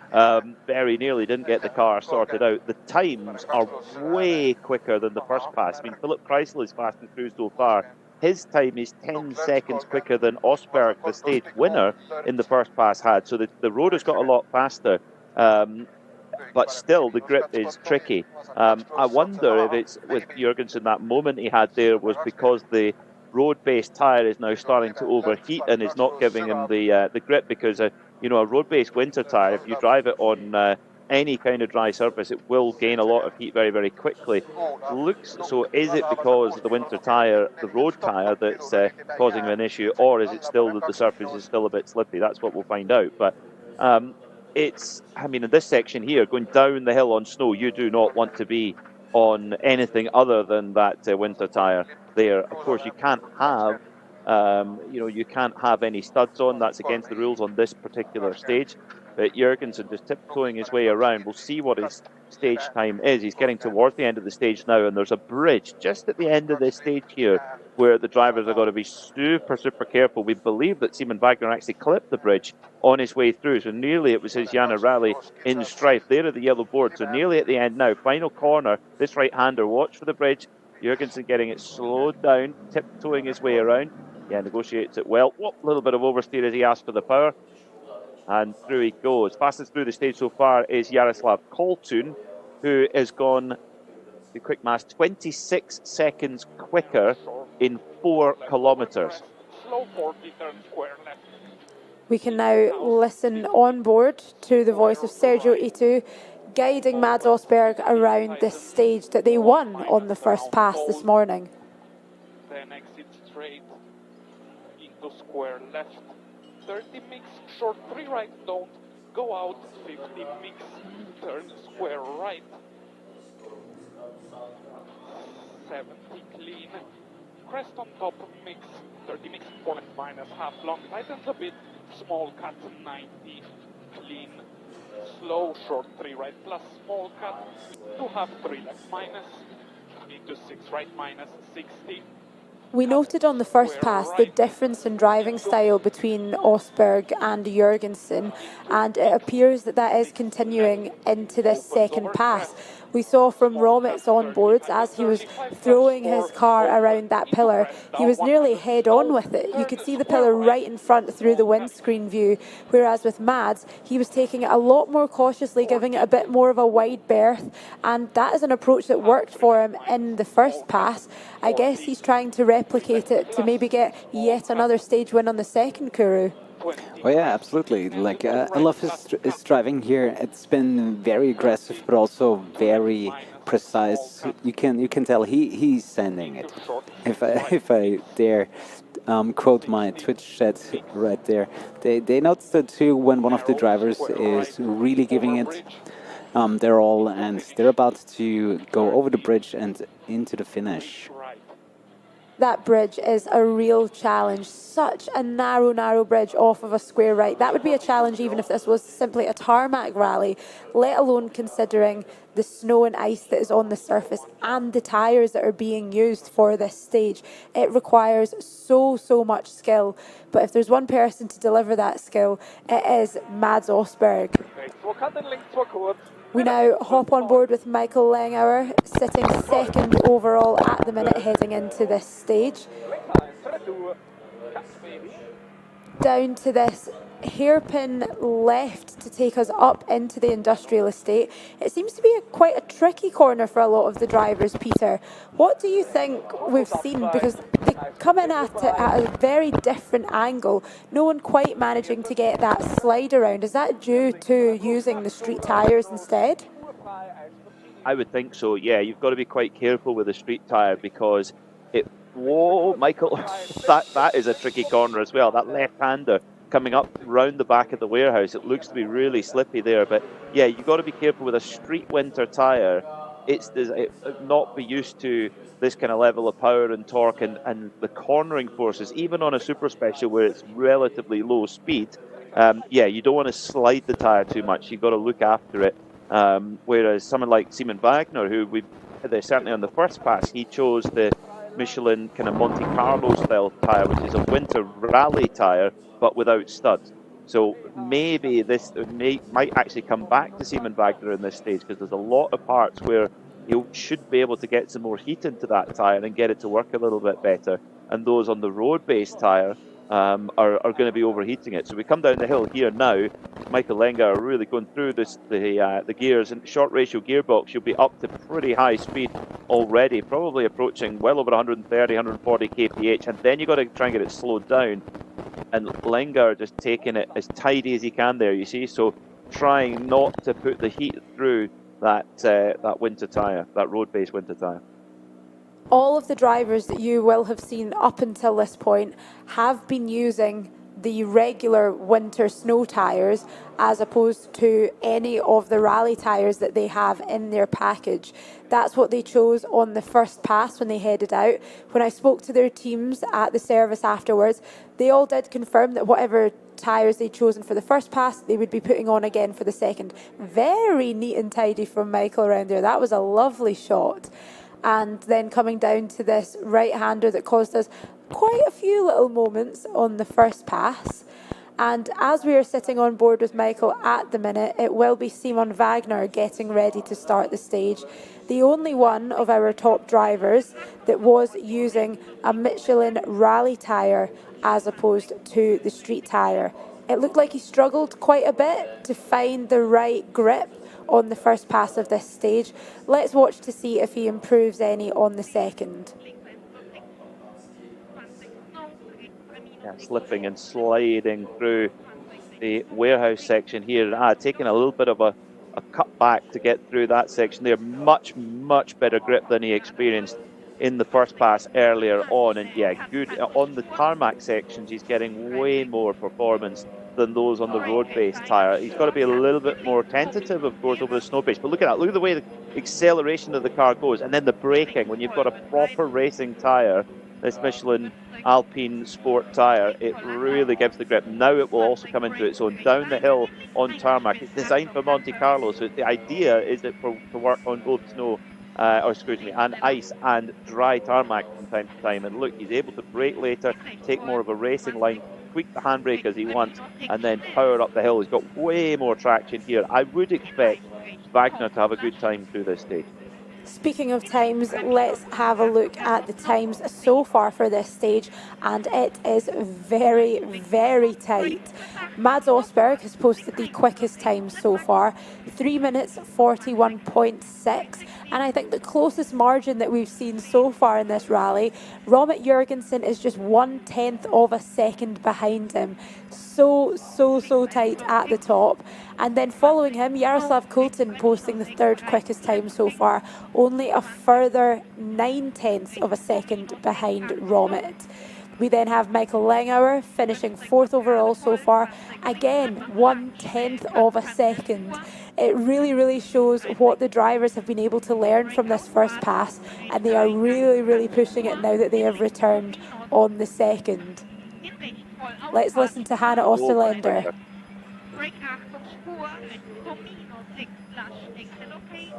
Very nearly didn't get the car sorted out. The times are way quicker than the first pass. I mean, Philip Kreisel is fastest through so far. His time is 10 seconds quicker than Osberg, the stage winner, in the first pass had. So the road has got a lot faster, but still the grip is tricky. I wonder if it's with Jurgensen, that moment he had there was because the road-based tyre is now starting to overheat and is not giving him the grip, because a road-based winter tyre, if you drive it on any kind of dry surface, it will gain a lot of heat very, very quickly. So is it because the winter tyre, the road tyre, that's causing an issue, or is it still that the surface is still a bit slippy? That's what we'll find out. But in this section here, going down the hill on snow, you do not want to be on anything other than that winter tyre there. Of course, you can't have any studs on. That's against the rules on this particular stage. But Jurgensen just tiptoeing his way around. We'll see what his stage time is. He's getting towards the end of the stage now, and there's a bridge just at the end of this stage here where the drivers are going to be super, super careful. We believe that Simon Wagner actually clipped the bridge on his way through, so nearly it was his Jännerrallye in strife. There at the yellow board, so nearly at the end now. Final corner, this right-hander, watch for the bridge. Jurgensen getting it slowed down, tiptoeing his way around. Yeah, negotiates it well. A little bit of oversteer as he asked for the power. And through he goes. Fastest through the stage so far is Jaroslav Koltun, who has gone, the quick math, 26 seconds quicker in 4 kilometres. We can now listen on board to the voice of Sergio Itu, guiding Mads Osberg around this stage that they won on the first pass this morning. Then exit straight into square left. 30 mix, short 3 right, don't go out. 50 mix, turn square right. 70 clean, crest on top, mix, 30 mix, point minus half long, tightens a bit, small cut, 90, clean, slow, short 3 right plus, small cut, 2 half 3 left minus, into 6 right minus, 60. We noted on the first pass the difference in driving style between Osberg and Jurgensen, and it appears that that is continuing into this second pass. We saw from Romit's onboards, as he was throwing his car around that pillar, he was nearly head on with it. You could see the pillar right in front through the windscreen view, whereas with Mads, he was taking it a lot more cautiously, giving it a bit more of a wide berth, and that is an approach that worked for him in the first pass. I guess he's trying to replicate it to maybe get yet another stage win on the second, Kuru. Oh yeah, absolutely. I love his driving here. It's been very aggressive, but also very precise. You can tell he's sending it. If I dare quote my Twitch chat right there, they noticed it too when one of the drivers is really giving it their all, and they're about to go over the bridge and into the finish. That bridge is a real challenge. Such a narrow bridge off of a square right. That would be a challenge even if this was simply a tarmac rally, let alone considering the snow and ice that is on the surface and the tyres that are being used for this stage. It requires so much skill. But if there's one person to deliver that skill, it is Mads Osberg. We now hop on board with Michael Langauer, sitting second overall at the minute heading into this stage. Down to this hairpin left to take us up into the industrial estate. It seems to be quite a tricky corner for a lot of the drivers, Peter. What do you think we've seen? Because they come in at it at a very different angle. No one quite managing to get that slide around. Is that due to using the street tyres instead? I would think so, yeah. You've got to be quite careful with the street tyre because whoa, Michael, that is a tricky corner as well. That left-hander coming up round the back of the warehouse, it looks to be really slippy there. But yeah, you've got to be careful with a street winter tyre. It not be used to this kind of level of power and torque and the cornering forces, even on a super special where it's relatively low speed. Yeah, you don't want to slide the tyre too much. You've got to look after it. Whereas someone like Simon Wagner, who certainly on the first pass, he chose the Michelin kind of Monte Carlo style tyre, which is a winter rally tyre, but without studs. So maybe this might actually come back to Simon Wagner in this stage, because there's a lot of parts where you should be able to get some more heat into that tyre and get it to work a little bit better. And those on the road-based tyre are going to be overheating it. So we come down the hill here now. Michael Langauer are really going through the gears, and short ratio gearbox. You'll be up to pretty high speed already, probably approaching well over 130, 140 kph, and then you've got to try and get it slowed down. And Langauer just taking it as tidy as he can there, you see. So trying not to put the heat through that winter tyre, that road-based winter tyre. All of the drivers that you will have seen up until this point have been using the regular winter snow tyres as opposed to any of the rally tyres that they have in their package. That's what they chose on the first pass when they headed out. When I spoke to their teams at the service afterwards, they all did confirm that whatever tyres they'd chosen for the first pass, they would be putting on again for the second. Very neat and tidy from Michael around there. That was a lovely shot. And then coming down to this right-hander that caused us quite a few little moments on the first pass. And as we are sitting on board with Michael at the minute, it will be Simon Wagner getting ready to start the stage. The only one of our top drivers that was using a Michelin rally tyre as opposed to the street tyre. It looked like he struggled quite a bit to find the right grip on the first pass of this stage. Let's watch to see if he improves any on the second. Yeah, slipping and sliding through the warehouse section here, taking a little bit of a cut back to get through that section there. Much better grip than he experienced in the first pass earlier on. And yeah, good on the tarmac sections. He's getting way more performance than those on the road-based tyre. He's got to be a little bit more tentative, of course, over the snow base. But look at that. Look at the way the acceleration of the car goes, and then the braking. When you've got a proper racing tyre, this Michelin Alpine Sport tyre, it really gives the grip. Now it will also come into its own down the hill on tarmac. It's designed for Monte Carlo, so the idea is that to work on both snow, and ice and dry tarmac from time to time. And look, he's able to brake later, take more of a racing line, tweak the handbrake as he wants, and then power up the hill. He's got way more traction here. I would expect Wagner to have a good time through this stage. Speaking of times, let's have a look at the times so far for this stage, and it is very tight. Mads Osberg has posted the quickest time so far, 3 minutes 41.6, and I think the closest margin that we've seen so far in this rally, Romet Jurgensen is just 1/10 of a second behind him. So tight at the top. And then following him, Jaroslav Kultin posting the third quickest time so far, only a further 9/10 of a second behind Romet. We then have Michael Langauer finishing 4th overall so far. Again, 1/10 of a second. It really shows what the drivers have been able to learn from this first pass, and they are really pushing it now that they have returned on the second. Let's listen to Hannah Osterländer. Brake Achtung, Spur, Risiko minus, X flash, exit okay.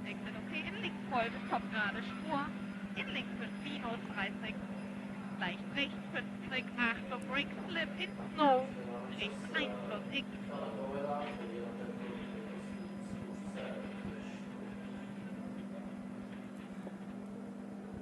Exit okay, in links folgen, kommt gerade Spur, in links 5 minus, 30, leicht rechts 50, Achtung, Brake Slip, in Snow, rechts 1 plus X.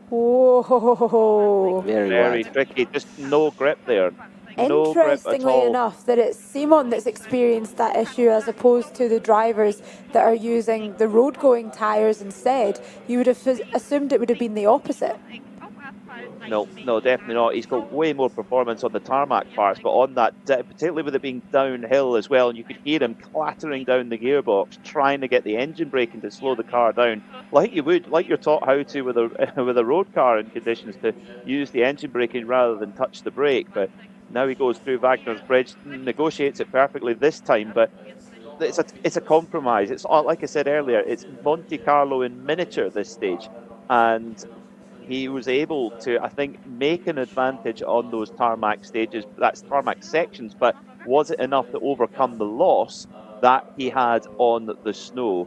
Whoa. Very tricky. Just no grip there. No grip at Interestingly all. enough, that it's Simon that's experienced that issue as opposed to the drivers that are using the road-going tyres instead. You would have assumed it would have been the opposite. No, definitely not. He's got way more performance on the tarmac parts, but on that, particularly with it being downhill as well, and you could hear him clattering down the gearbox, trying to get the engine braking to slow the car down, like you would, like you're taught how to with a road car in conditions, to use the engine braking rather than touch the brake. But now he goes through Wagner's bridge, negotiates it perfectly this time, but it's a compromise. It's like I said earlier, it's Monte Carlo in miniature this stage, and he was able to, I think, make an advantage on those tarmac stages, that's tarmac sections, but was it enough to overcome the loss that he had on the snow?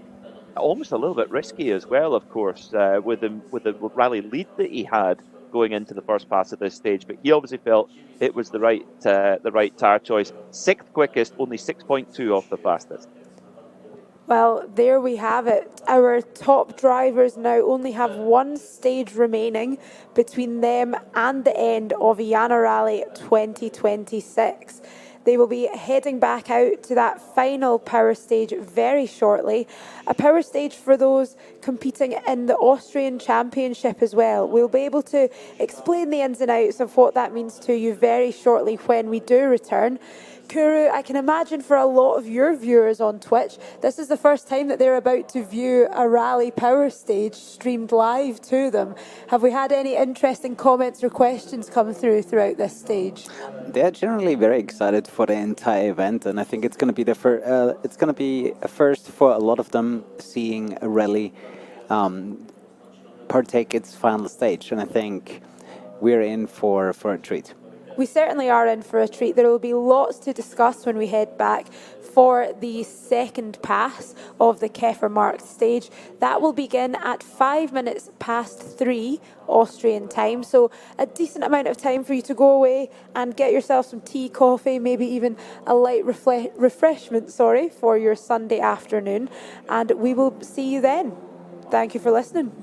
Almost a little bit risky as well, of course, with the rally lead that he had going into the first pass at this stage, but he obviously felt it was the right tyre choice. 6th quickest, only 6.2 off the fastest. Well, there we have it. Our top drivers now only have one stage remaining between them and the end of Jännerrallye 2026. They will be heading back out to that final power stage very shortly. A power stage for those competing in the Austrian Championship as well. We'll be able to explain the ins and outs of what that means to you very shortly when we do return. Kuru, I can imagine for a lot of your viewers on Twitch, this is the first time that they're about to view a rally power stage streamed live to them. Have we had any interesting comments or questions come throughout this stage? They're generally very excited for the entire event, and I think it's going to be a first for a lot of them seeing a rally partake its final stage, and I think we're in for a treat. We certainly are in for a treat. There will be lots to discuss when we head back for the second pass of the Käfermarkt stage. That will begin at 5 minutes past 3 Austrian time. So a decent amount of time for you to go away and get yourself some tea, coffee, maybe even a light refreshment, for your Sunday afternoon. And we will see you then. Thank you for listening.